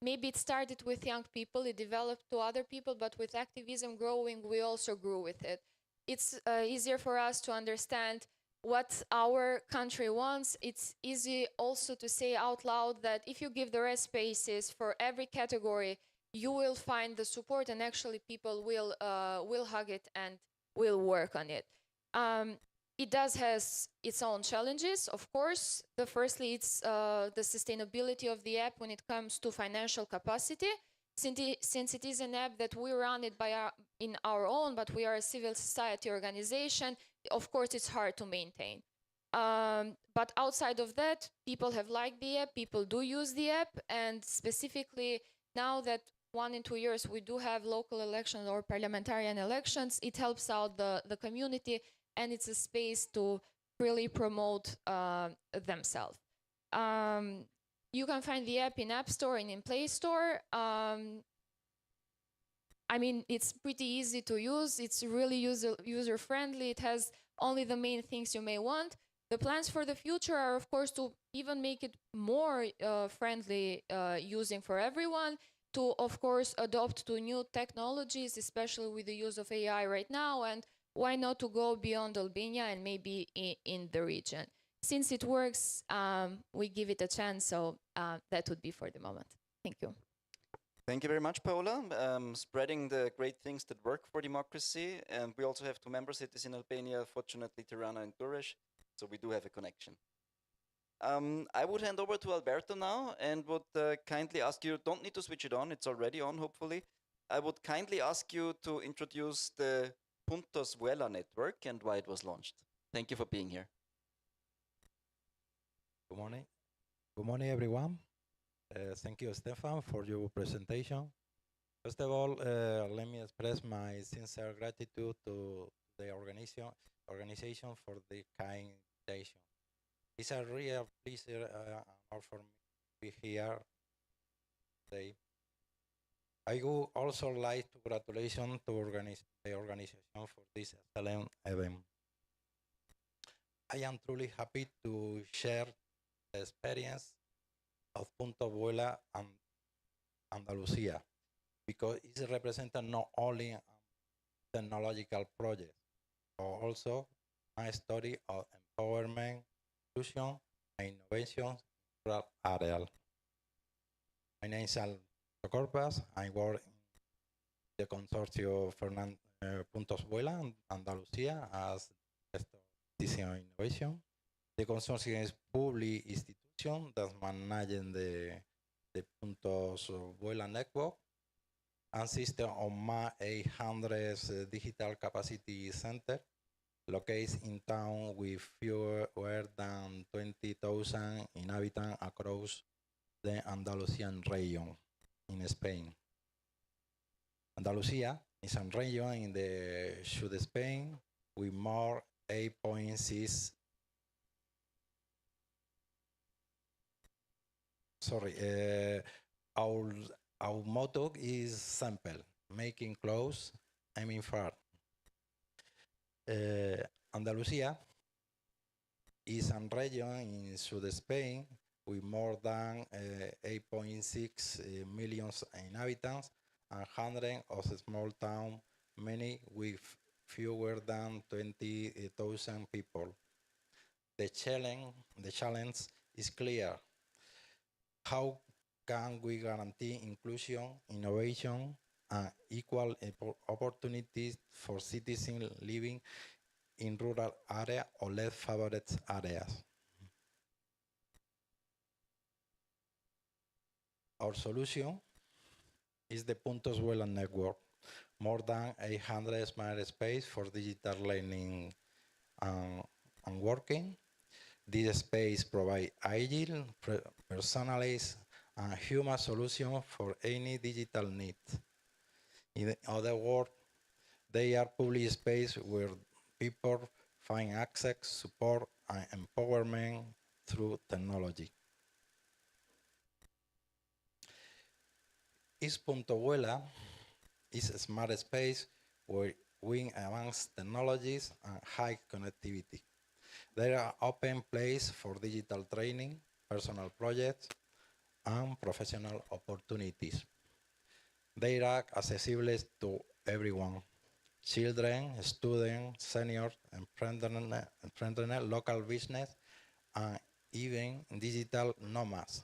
maybe it started with young people, it developed to other people, but with activism growing, we also grew with it. It's easier for us to understand what our country wants. It's easy also to say out loud that if you give the right spaces for every category, you will find the support, and actually people will hug it and will work on it. It does has its own challenges, of course. Firstly, it's the sustainability of the app when it comes to financial capacity. Since it is an app that we run it in our own, but we are a civil society organization, of course, it's hard to maintain. But outside of that, people have liked the app, people do use the app, and specifically now that 1 and 2 years we do have local elections or parliamentarian elections, it helps out the community, and it's a space to really promote themselves. You can find the app in App Store and in Play Store. I mean, it's pretty easy to use. It's really user-friendly. It has only the main things you may want. The plans for the future are, of course, to even make it more friendly using for everyone, to, of course, adopt to new technologies, especially with the use of AI right now, and why not to go beyond Albania and maybe in the region. Since it works, we give it a chance, so that would be for the moment. Thank you. Thank you very much, Paola. Spreading the great things that work for democracy. And we also have 2 member cities in Albania, fortunately Tirana and Durrës, so we do have a connection. I would hand over to Alberto now and would kindly ask you, don't need to switch it on, it's already on, hopefully. I would kindly ask you to introduce the Puntos Vuela network and why it was launched. Thank you for being here. Good morning. Good morning, everyone. Thank you, Stefan, for your presentation. First of all, let me express my sincere gratitude to the organization for the kind invitation. It's a real pleasure honor for me to be here today. I would also like to congratulate the organization for this excellent event. I am truly happy to share the experience of Punto Vuela and Andalusia, because it represents not only a technological project, but also my story of empowerment, inclusion, and innovation in rural areas. My name is Alberto Corpas. I work in the consortium Puntos Vuela and Andalusia as Director of Innovation. The consortium is public institution that manages the Puntos Vuela network and system of my 800 digital capacity center located in town with fewer than 20,000 inhabitants across the Andalusian region in Spain. Andalusia is a region in the south of Spain with more 8.6 our motto is simple: making close, aiming far. Andalusia is a region in south Spain with more than 8.6 million inhabitants and hundreds of small towns, many with fewer than 20,000 people. The challenge is clear. How can we guarantee inclusion, innovation, and equal opportunities for citizens living in rural areas or less favored areas? Our solution is the Puntos Vuela network, more than 800 smart space for digital learning and working. This space provides agile, personalized, and human solution for any digital need. In other words, they are public space where people find access, support, and empowerment through technology. Punto Vuela is a smart space where we advance technologies and high connectivity. There are open places for digital training, personal projects, and professional opportunities. They are accessible to everyone: children, students, seniors, entrepreneurs, local business, and even digital nomads.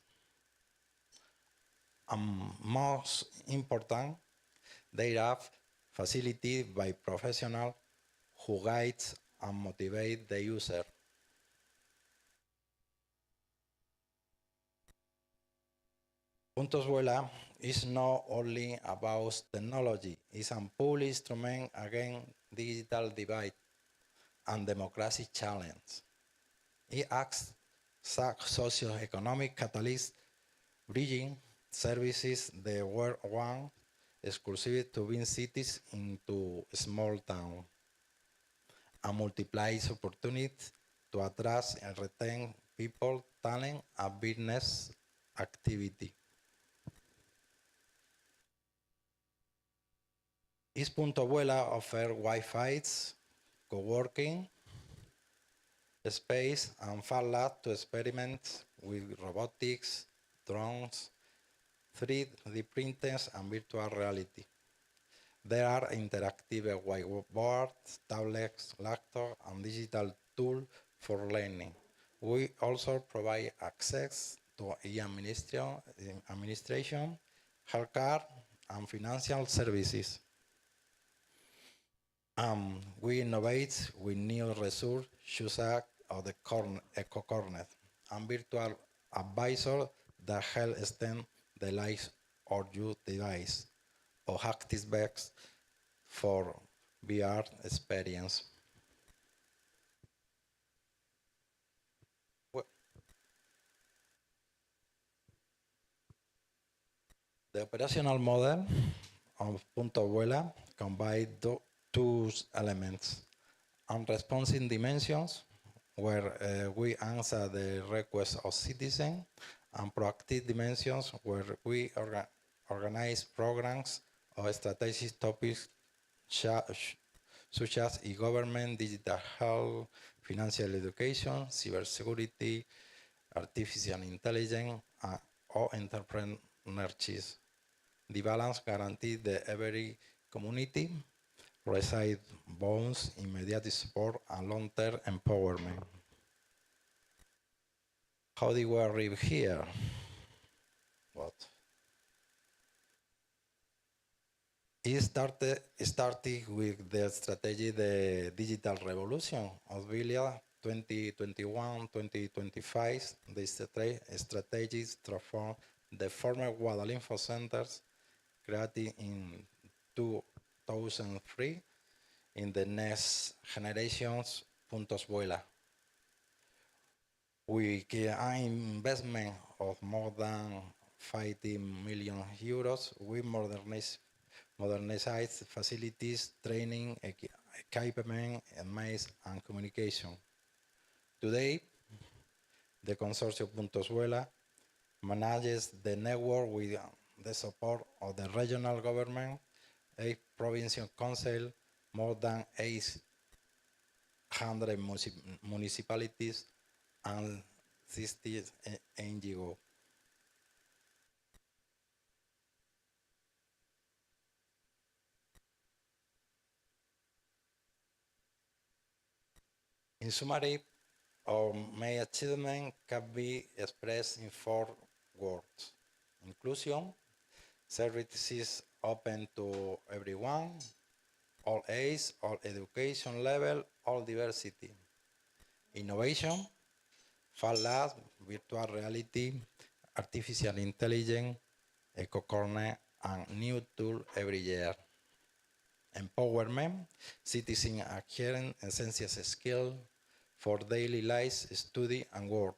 And most important, they are facilitated by professionals who guide and motivate the user. Puntos Vuela is not only about technology, it's a powerful instrument against digital divide and democracy challenge. It acts as a socio-economic catalyst, bridging services that were once exclusive to big cities into small towns, and multiplies opportunities to attract and retain people, talent, and business activity. Each Punto Vuela offers Wi-Fi, co-working space, and fun lab to experiment with robotics, drones, 3D printers, and virtual reality. There are interactive whiteboards, tablets, laptops, and digital tools for learning. We also provide access to e-administration, healthcare, and financial services. We innovate with new resources, such as the Eco Corner, and virtual advisor that help extend the life of your device, or active bags for VR experience. The operational model of Punto Vuela combines two elements: unresponsive dimensions, where we answer the requests of citizens, and proactive dimensions, where we organize programs or strategic topics such as e-government, digital health, financial education, cybersecurity, artificial intelligence, or entrepreneurship. The balance guarantees that every community receives both immediate support and long-term empowerment. How do we arrive here? What? It started with the strategy, the digital revolution of Villia 2021-2025. The strategies transform the former Guadalinfo centers created in 2003 in the next generation's Puntos Vuela. With an investment of more than 50 million euros, we modernized facilities, training, equipment, maze, and communication. Today, the Consortium Puntos Vuela manages the network with the support of the regional government, 8 provincial councils, more than 800 municipalities, and 60 NGOs. In summary, our main achievement can be expressed in 4 words: inclusion, services open to everyone, all age, all education level, all diversity. Innovation, fun lab, virtual reality, artificial intelligence, eco corner, and new tool every year. Empowerment, citizen acquiring essential skills for daily life, study, and work.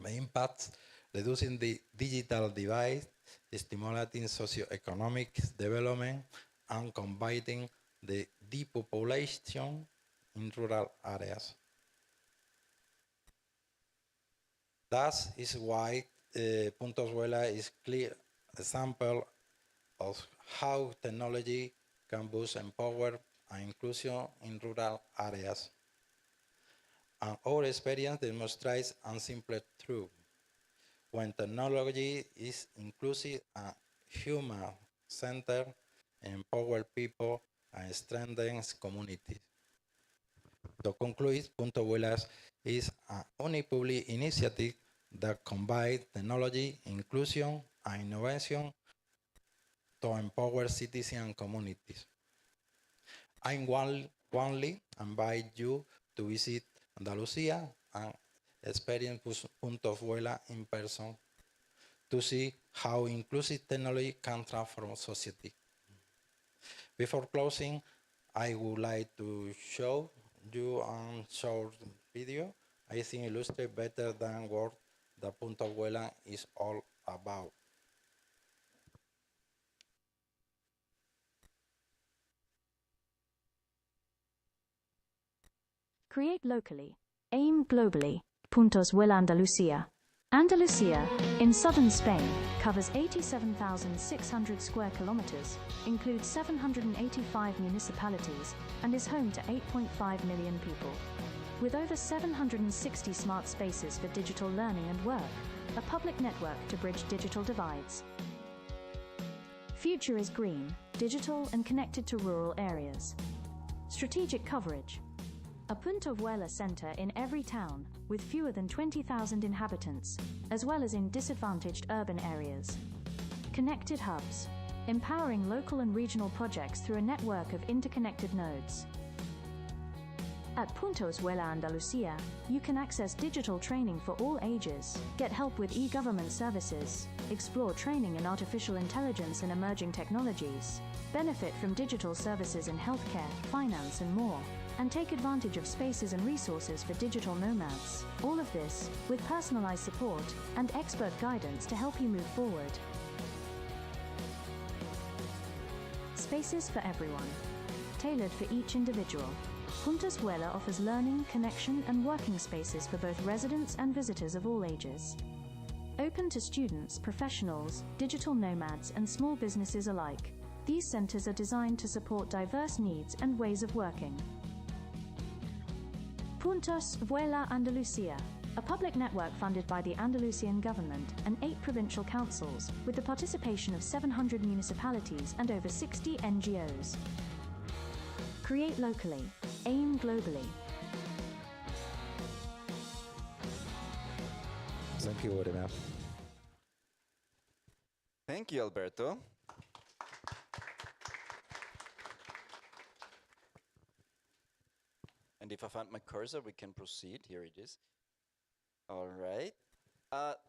The impact, reducing the digital divide, stimulating socioeconomic development, and combating the depopulation in rural areas. That is why Puntos Vuela is clear example of how technology can boost empowerment and inclusion in rural areas. And our experience demonstrates a simple truth. when technology is inclusive and human-centered, empower people, and strengthens communities. To conclude, Punto Vuelas is a unipublic initiative that combines technology, inclusion, and innovation to empower citizens and communities. I warmly invite you to visit Andalusia and experience Punto Vuela in person to see how inclusive technology can transform society. Before closing, I would like to show you a short video. I think illustrates better than words that Punto Vuela is all about. Create locally, aim globally. Puntos Vuela Andalucía. Andalusia, in southern Spain, covers 87,600 square kilometers, includes 785 municipalities, and is home to 8.5 million people. With over 760 smart spaces for digital learning and work, a public network to bridge digital divides. Future is green, digital and connected to rural areas. Strategic coverage. A Punto Vuela center in every town, with fewer than 20,000 inhabitants, as well as in disadvantaged urban areas. Connected hubs, empowering local and regional projects through a network of interconnected nodes. At Puntos Vuela Andalucía, you can access digital training for all ages, get help with e-government services, explore training in artificial intelligence and emerging technologies, benefit from digital services in healthcare, finance and more, and take advantage of spaces and resources for digital nomads. All of this with personalized support and expert guidance to help you move forward. Spaces for everyone, tailored for each individual. Puntos Vuela offers learning, connection and working spaces for both residents and visitors of all ages. Open to students, professionals, digital nomads and small businesses alike, these centers are designed to support diverse needs and ways of working. Puntos Vuela Andalucía, a public network funded by the Andalusian government and 8 provincial councils, with the participation of 700 municipalities and over 60 NGOs. Create locally, aim globally. Thank you very much. Thank you, Alberto. And if I find my cursor, we can proceed. Here it is. All right.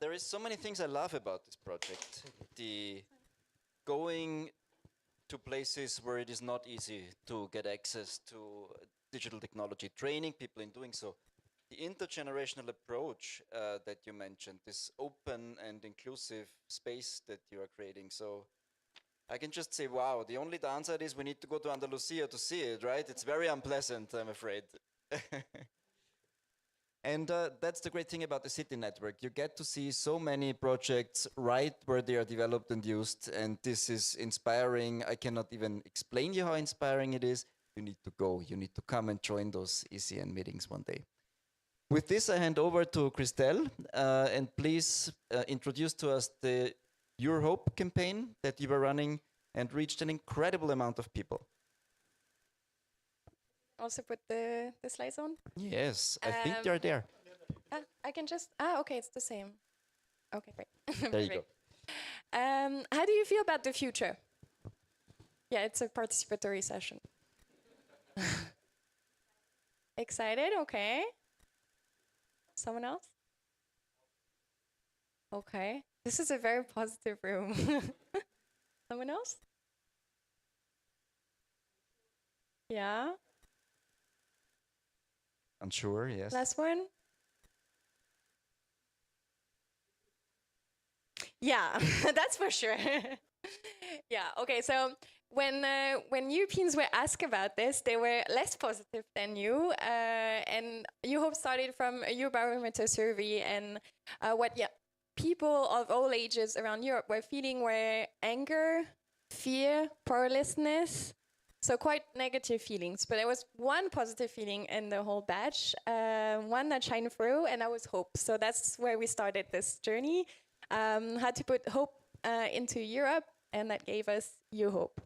There is so many things I love about this project. The going to places where it is not easy to get access to digital technology, training people in doing so. The intergenerational approach that you mentioned, this open and inclusive space that you are creating. So I can just say, wow, the only downside is we need to go to Andalusia to see it, right? It's very unpleasant, I'm afraid. And that's the great thing about the City Network. You get to see so many projects right where they are developed and used, and this is inspiring. I cannot even explain you how inspiring it is. You need to go, you need to come and join those ECN meetings one day. With this, I hand over to Christelle, and please introduce to us the Your Hope campaign that you were running and reached an incredible amount of people. Also put the slides on? Yes, I think they're there. I can just, okay, it's the same. Okay, great. There you go. How do you feel about the future? Yeah, it's a participatory session. Excited? Okay. Someone else? Okay. This is a very positive room. Someone else? Yeah. Unsure, yes. Last one? Yeah, that's for sure. Yeah, okay, so when Europeans were asked about this, they were less positive than you. And Your Hope started from a Eurobarometer survey, and what people of all ages around Europe were feeling were anger, fear, powerlessness, so quite negative feelings. But there was one positive feeling in the whole batch, one that shined through, and that was hope. So that's where we started this journey. had to put hope into Europe, and that gave us You Hope.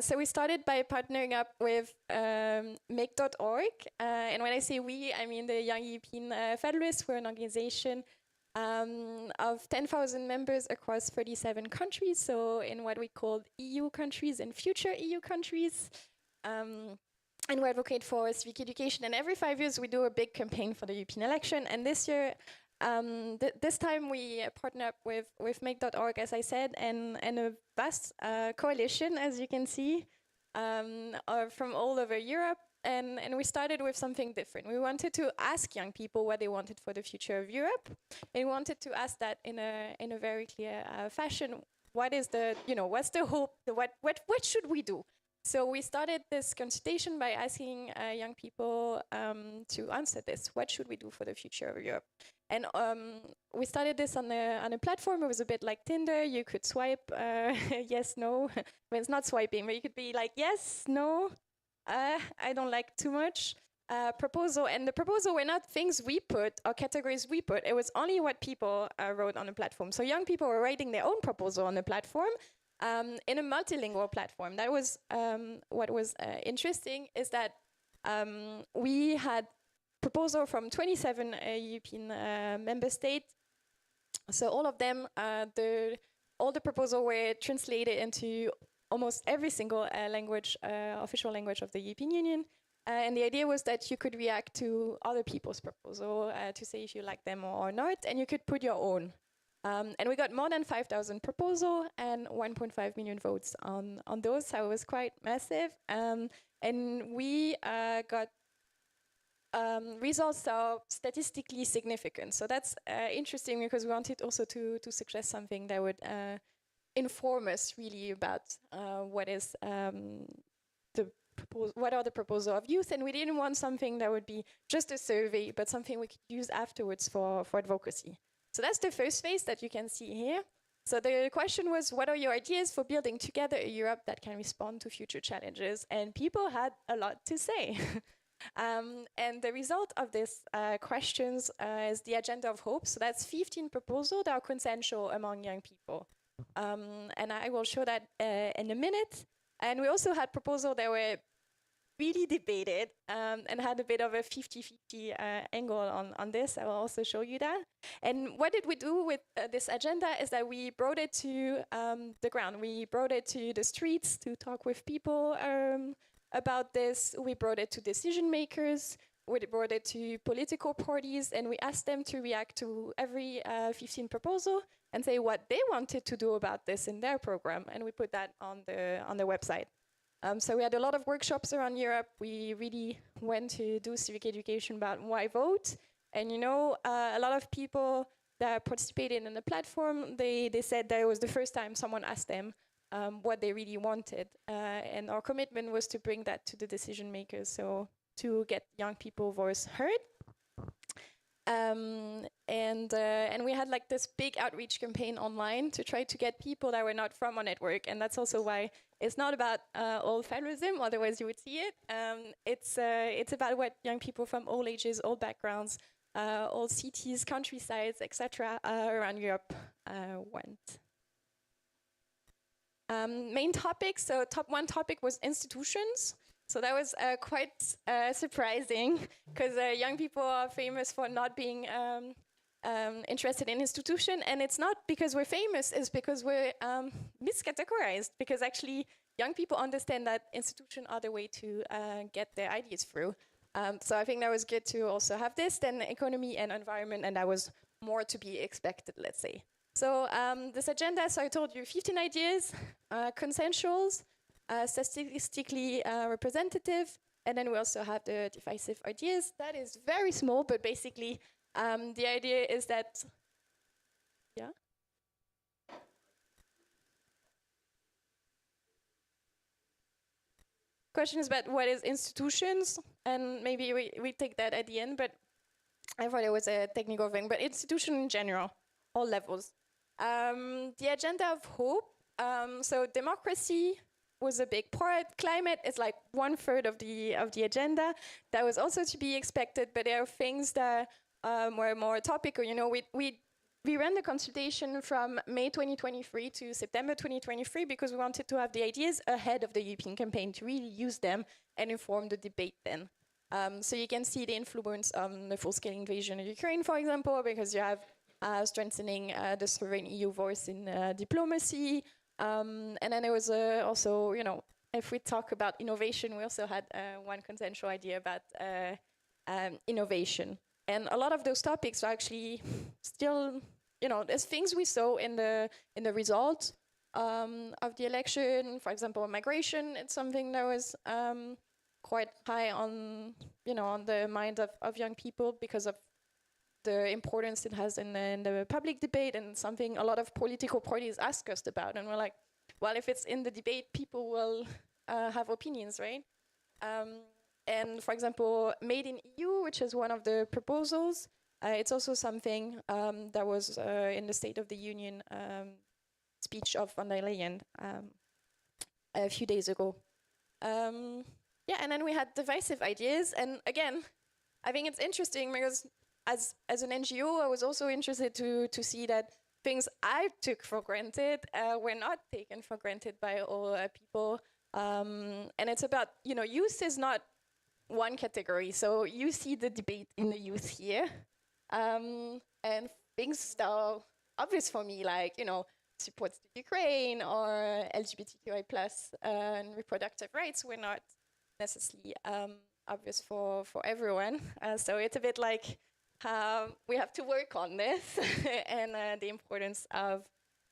So we started by partnering up with make.org. And when I say we, I mean the Young European Federalists. We're an organization of 10,000 members across 37 countries, so in what we call EU countries and future EU countries. And we advocate for civic education. And every 5 years, we do a big campaign for the European election. And this year, this time we partner up with make.org, as I said, and a vast coalition, as you can see, from all over Europe. And we started with something different. We wanted to ask young people what they wanted for the future of Europe. And we wanted to ask that in a very clear fashion. What is the, what's the hope? What should we do? So we started this consultation by asking young people to answer this. What should we do for the future of Europe? And we started this on a platform. It was a bit like Tinder. You could swipe yes, no. Well, it's not swiping, but you could be like, yes, no, I don't like too much. Proposal. And the proposal were not things we put or categories we put. It was only what people wrote on the platform. So young people were writing their own proposal on the platform. In a multilingual platform. That was what was interesting, is that we had proposal from 27 European member states. So all of them, all the proposals were translated into almost every single language, official language of the European Union. And the idea was that you could react to other people's proposal to say if you like them or not, and you could put your own. And we got more than 5,000 proposals and 1.5 million votes on those, so it was quite massive. And we got results that are statistically significant. So that's interesting, because we wanted also to suggest something that would inform us really about what are the proposals of youth. And we didn't want something that would be just a survey, but something we could use afterwards for advocacy. So that's the first phase that you can see here. So the question was, what are your ideas for building together a Europe that can respond to future challenges? And people had a lot to say. And the result of these questions is the agenda of hope. So that's 15 proposals that are consensual among young people. And I will show that in a minute. And we also had proposals that were really debated and had a bit of a 50-50 angle on this. I will also show you that. And what did we do with this agenda is that we brought it to the ground. We brought it to the streets to talk with people about this. We brought it to decision makers. We brought it to political parties, and we asked them to react to every 15 proposal and say what they wanted to do about this in their program. And we put that on the website. So we had a lot of workshops around Europe. We really went to do civic education about why vote. And a lot of people that participated in the platform, they said that it was the first time someone asked them what they really wanted. And our commitment was to bring that to the decision makers, so to get young people's voice heard. And we had like this big outreach campaign online to try to get people that were not from our network. And that's also why it's not about all federalism, otherwise you would see it. It's about what young people from all ages, all backgrounds, all cities, countrysides, etc. Around Europe went. Main topics, so top one topic was institutions. So that was quite surprising, because young people are famous for not being interested in institution, and it's not because we're famous, it's because we're miscategorized, because actually young people understand that institutions are the way to get their ideas through. So I think that was good to also have this, then economy and environment, and that was more to be expected, let's say. So this agenda, so I told you 15 ideas, consensuals, statistically representative, and then we also have the divisive ideas. That is very small, but basically the idea is that, yeah? Question is about what is institutions, and maybe we take that at the end, but I thought it was a technical thing, but institution in general, all levels. The agenda of hope, so democracy was a big part. Climate is like 1/3 of the agenda. That was also to be expected, but there are things that were more topical. We we ran the consultation from May 2023 to September 2023 because we wanted to have the ideas ahead of the European campaign to really use them and inform the debate then. So you can see the influence on the full-scale invasion of Ukraine, for example, because you have strengthening the sovereign EU voice in diplomacy. And then there was also, you know, if we talk about innovation, we also had one consensual idea about innovation. And a lot of those topics are actually still, you know, there's things we saw in the results of the election. For example, migration, it's something that was quite high on, you know, on the mind of young people because of the importance it has in the public debate, and something a lot of political parties ask us about. And we're like, well, if it's in the debate, people will have opinions, right? And for example, Made in EU, which is one of the proposals, it's also something that was in the State of the Union speech of von der Leyen a few days ago. Yeah, and then we had divisive ideas. And again, I think it's interesting because as an NGO, I was also interested to see that things I took for granted were not taken for granted by all people. And it's about, you know, youth is not one category. So you see the debate in the youth here. And things that are obvious for me, like, you know, supports to Ukraine or LGBTQI plus and reproductive rights were not necessarily obvious for everyone. So it's a bit like we have to work on this and the importance of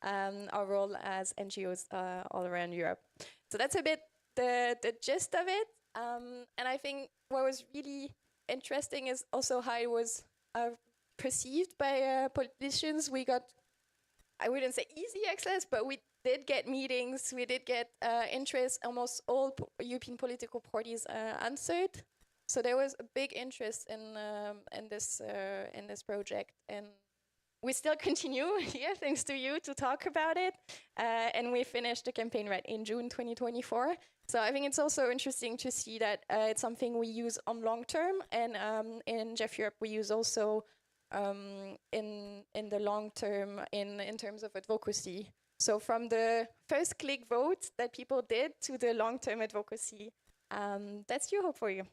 our role as NGOs all around Europe. So that's a bit the gist of it. And I think what was really interesting is also how it was perceived by politicians. We got, I wouldn't say easy access, but we did get meetings, we did get interest. Almost all European political parties answered. So there was a big interest in this project, and we still continue here, thanks to you, to talk about it. And we finished the campaign right in June 2024. So I think it's also interesting to see that it's something we use on long term, and in Jeff Europe we use also in the long term in terms of advocacy. So from the first click vote that people did to the long-term advocacy, that's your hope for you.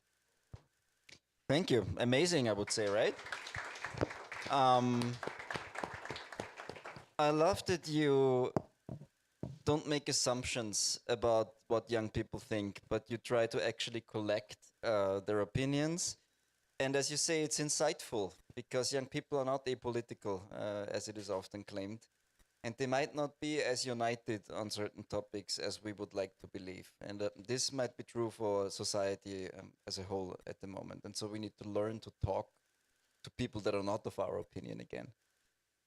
Thank you. Amazing, I would say, right? I love that you don't make assumptions about what young people think, but you try to actually collect their opinions. And as you say, it's insightful because young people are not apolitical, as it is often claimed. And they might not be as united on certain topics as we would like to believe. And this might be true for society as a whole at the moment. And so we need to learn to talk to people that are not of our opinion again.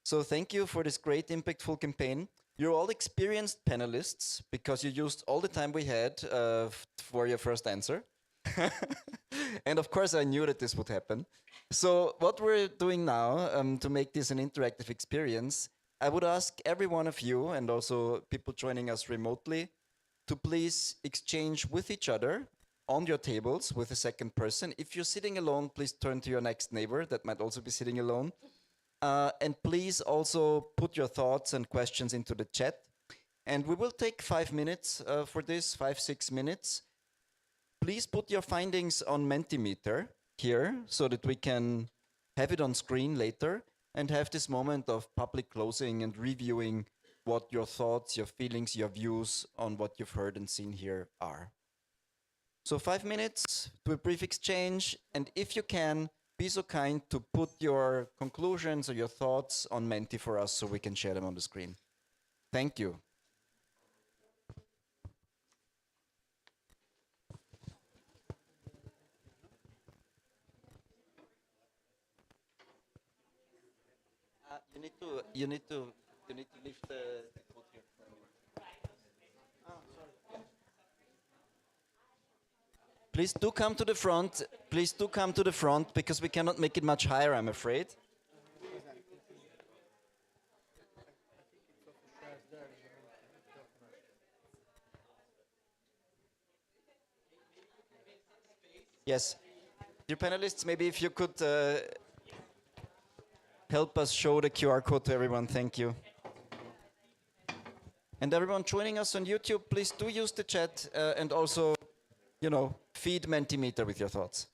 So thank you for this great, impactful campaign. You're all experienced panelists because you used all the time we had for your first answer. And of course, I knew that this would happen. So what we're doing now to make this an interactive experience, I would ask every one of you, and also people joining us remotely, to please exchange with each other on your tables with a second person. If you're sitting alone, please turn to your next neighbor that might also be sitting alone. And please also put your thoughts and questions into the chat. And we will take 5 minutes for this, 5-6 minutes. Please put your findings on Mentimeter here so that we can have it on screen later and have this moment of public closing and reviewing what your thoughts, your feelings, your views on what you've heard and seen here are. So 5 minutes to a brief exchange, and if you can, be so kind to put your conclusions or your thoughts on Menti for us so we can share them on the screen. Thank you. You need to lift the quote here. Please do come to the front. Please do come to the front because we cannot make it much higher, I'm afraid. Yes. Dear panelists, maybe if you could help us show the QR code to everyone. Thank you. And everyone joining us on YouTube, please do use the chat and also, you know, feed Mentimeter with your thoughts.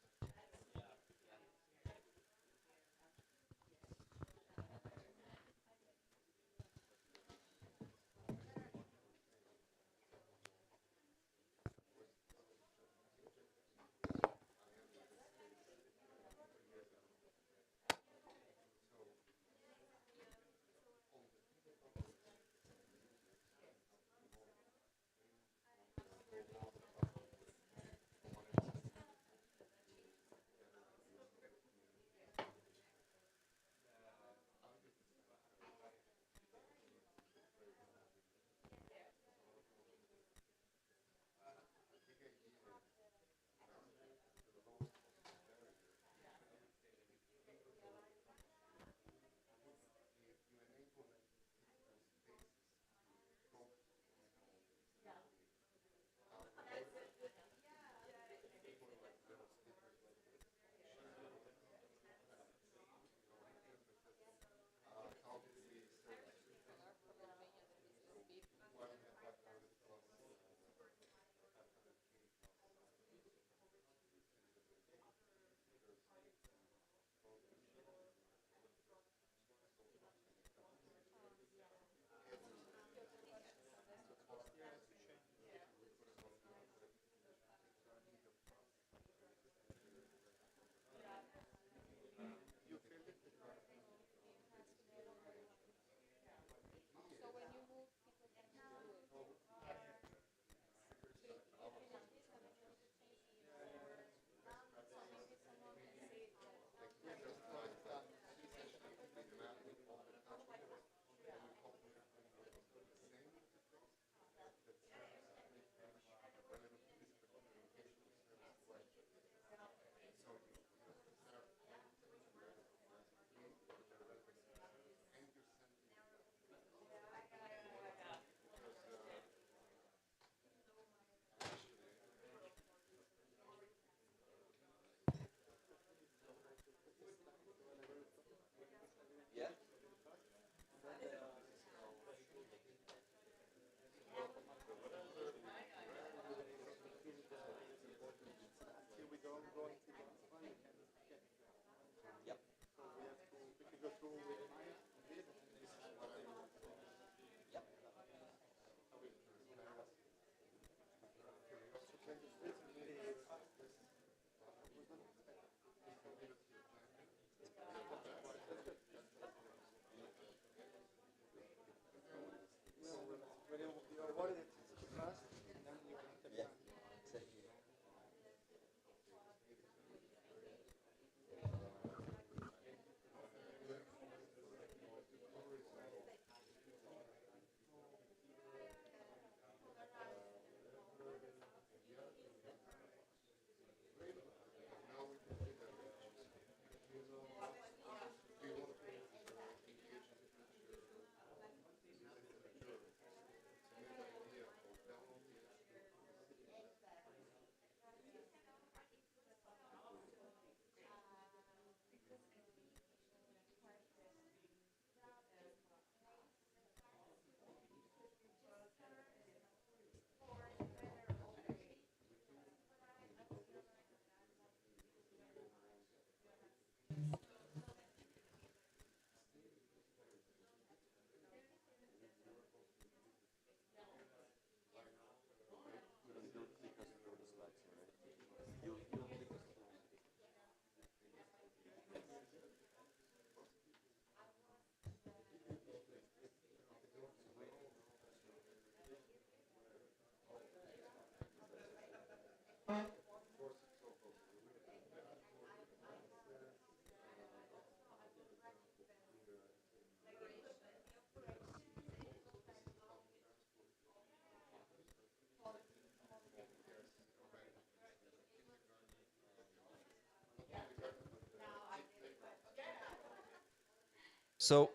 So,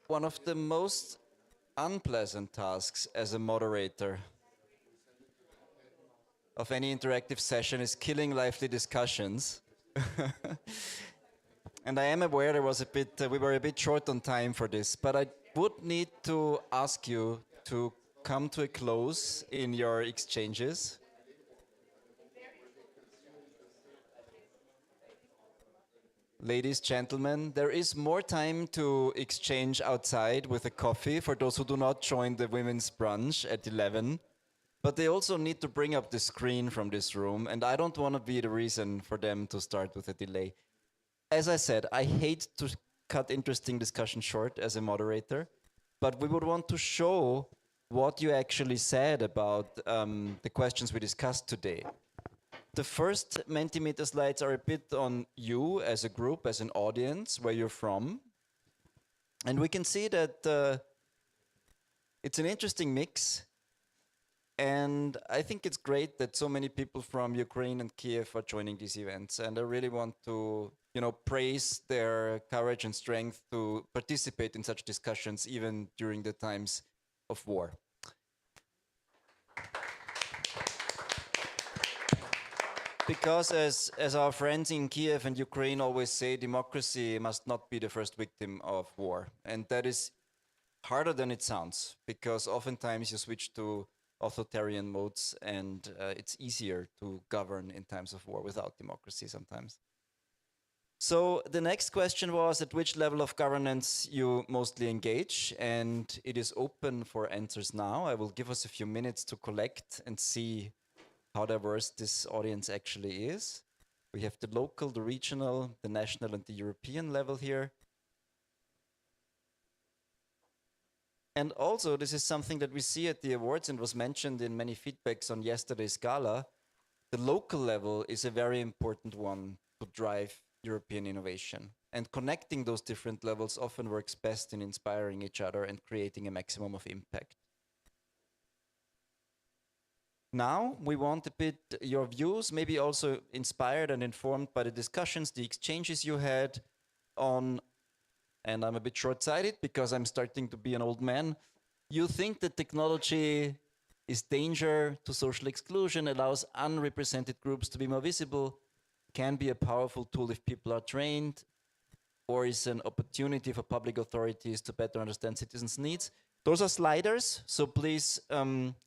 one of the most unpleasant tasks as a moderator of any interactive session is killing lively discussions. And I am aware there was a bit, we were a bit short on time for this, but I would need to ask you to come to a close in your exchanges. Ladies, gentlemen, there is more time to exchange outside with a coffee for those who do not join the women's brunch at 11. But they also need to bring up the screen from this room, and I don't want to be the reason for them to start with a delay. As I said, I hate to cut interesting discussion short as a moderator, but we would want to show what you actually said about the questions we discussed today. The first Mentimeter slides are a bit on you as a group, as an audience, where you're from. And we can see that it's an interesting mix. And I think it's great that so many people from Ukraine and Kiev are joining these events. And I really want to, praise their courage and strength to participate in such discussions, even during the times of war. Because as our friends in Kiev and Ukraine always say, democracy must not be the first victim of war. And that is harder than it sounds, because oftentimes you switch to authoritarian modes and it's easier to govern in times of war without democracy sometimes. So the next question was at which level of governance you mostly engage, and it is open for answers now. I will give us a few minutes to collect and see how diverse this audience actually is. We have the local, the regional, the national, and the European level here. And also, this is something that we see at the awards and was mentioned in many feedbacks on yesterday's gala. The local level is a very important one to drive European innovation. And connecting those different levels often works best in inspiring each other and creating a maximum of impact. Now, we want a bit your views, maybe also inspired and informed by the discussions, the exchanges you had on, and I'm a bit short-sighted because I'm starting to be an old man. You think that technology is danger to social exclusion, allows unrepresented groups to be more visible, can be a powerful tool if people are trained, or is an opportunity for public authorities to better understand citizens' needs. Those are sliders, so please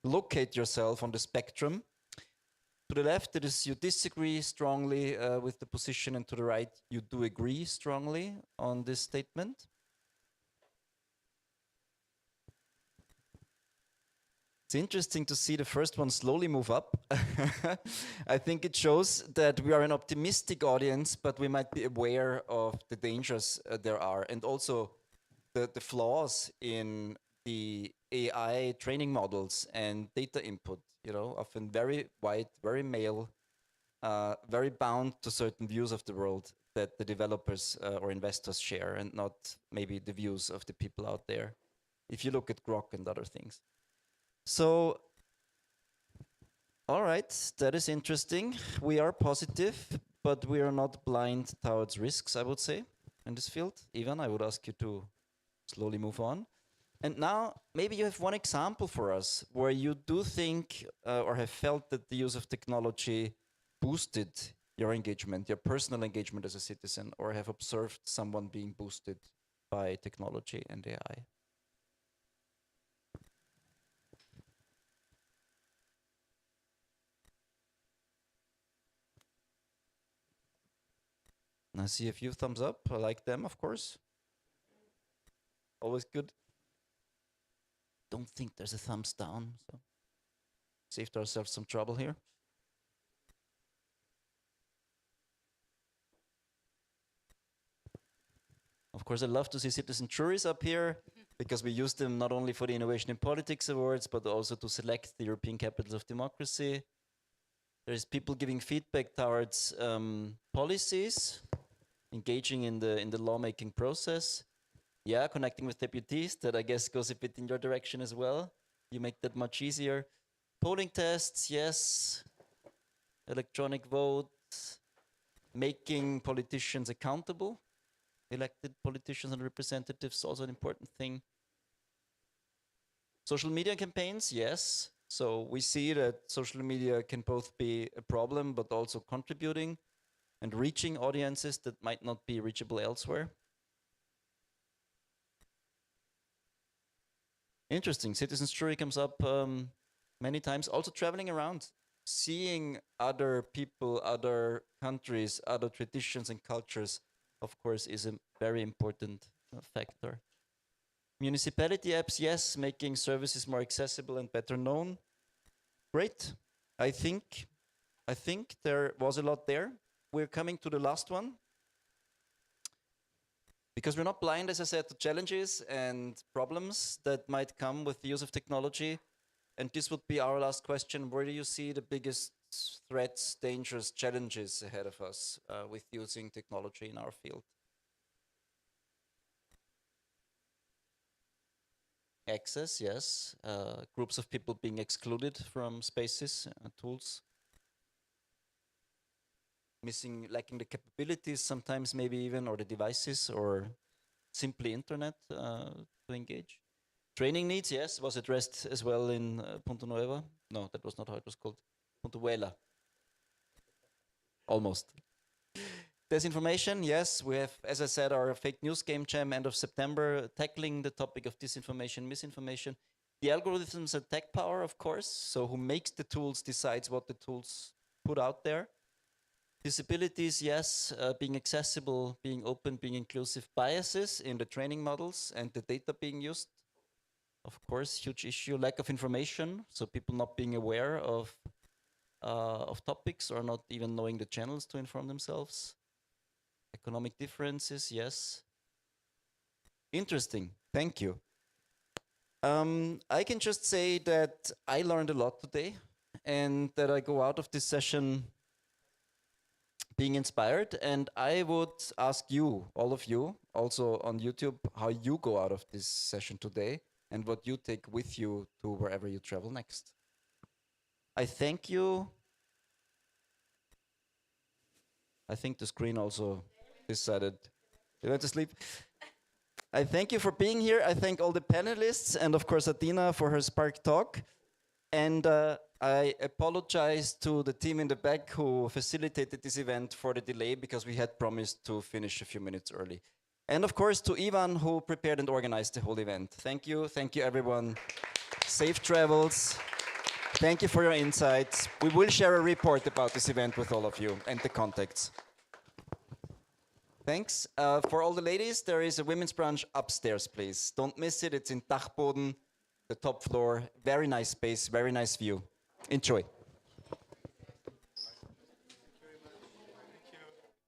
locate yourself on the spectrum. To the left, it is you disagree strongly with the position, and to the right, you do agree strongly on this statement. It's interesting to see the first one slowly move up. I think it shows that we are an optimistic audience, but we might be aware of the dangers there are, and also the flaws in the AI training models and data input, often very white, very male, very bound to certain views of the world that the developers or investors share, and not maybe the views of the people out there, if you look at Grok and other things. So, all right, that is interesting. We are positive, but we are not blind towards risks, I would say, in this field. Ivan, I would ask you to slowly move on. And now, maybe you have one example for us where you do think or have felt that the use of technology boosted your engagement, your personal engagement as a citizen, or have observed someone being boosted by technology and AI. I see a few thumbs up. I like them, of course. Always good. Don't think there's a thumbs down, so saved ourselves some trouble here. Of course, I love to see citizen juries up here because we use them not only for the Innovation in Politics Awards, but also to select the European Capital of Democracy. There's people giving feedback towards policies, engaging in the lawmaking process. Yeah, connecting with deputies, that I guess goes a bit in your direction as well. You make that much easier. Polling tests, yes. Electronic votes. Making politicians accountable. Elected politicians and representatives, also an important thing. Social media campaigns, yes. So we see that social media can both be a problem, but also contributing. and reaching audiences that might not be reachable elsewhere. Interesting. Citizens jury comes up many times. Also traveling around, seeing other people, other countries, other traditions and cultures, of course, is a very important factor. Municipality apps, yes, making services more accessible and better known. Great. I think there was a lot there. We're coming to the last one. Because we're not blind, as I said, to challenges and problems that might come with the use of technology. And this would be our last question. Where do you see the biggest threats, dangers, challenges ahead of us with using technology in our field? Access, yes. Groups of people being excluded from spaces, tools. Lacking the capabilities sometimes maybe even, or the devices, or simply internet to engage. Training needs, yes, was addressed as well in Punta Nueva. No, that was not how it was called. Punta Vuela. Almost. Disinformation, yes, we have, as I said, our fake news game jam end of September, tackling the topic of disinformation, misinformation. The algorithms and tech power, of course, so who makes the tools decides what the tools put out there. Disabilities, yes, being accessible, being open, being inclusive. Biases in the training models and the data being used, of course, huge issue. Lack of information, so people not being aware of topics or not even knowing the channels to inform themselves. Economic differences, yes. Interesting, thank you. I can just say that I learned a lot today and that I go out of this session being inspired, and I would ask you, all of you, also on YouTube, how you go out of this session today and what you take with you to wherever you travel next. I thank you. I think the screen also decided they went to sleep. I thank you for being here. I thank all the panelists and of course Adina for her Spark talk. And I apologize to the team in the back who facilitated this event for the delay because we had promised to finish a few minutes early. And of course to Ivan who prepared and organized the whole event. Thank you everyone. Safe travels. Thank you for your insights. We will share a report about this event with all of you and the contacts. Thanks. For all the ladies, there is a women's brunch upstairs, please. Don't miss it. It's in Dachboden, the top floor. Very nice space, very nice view. Enjoy.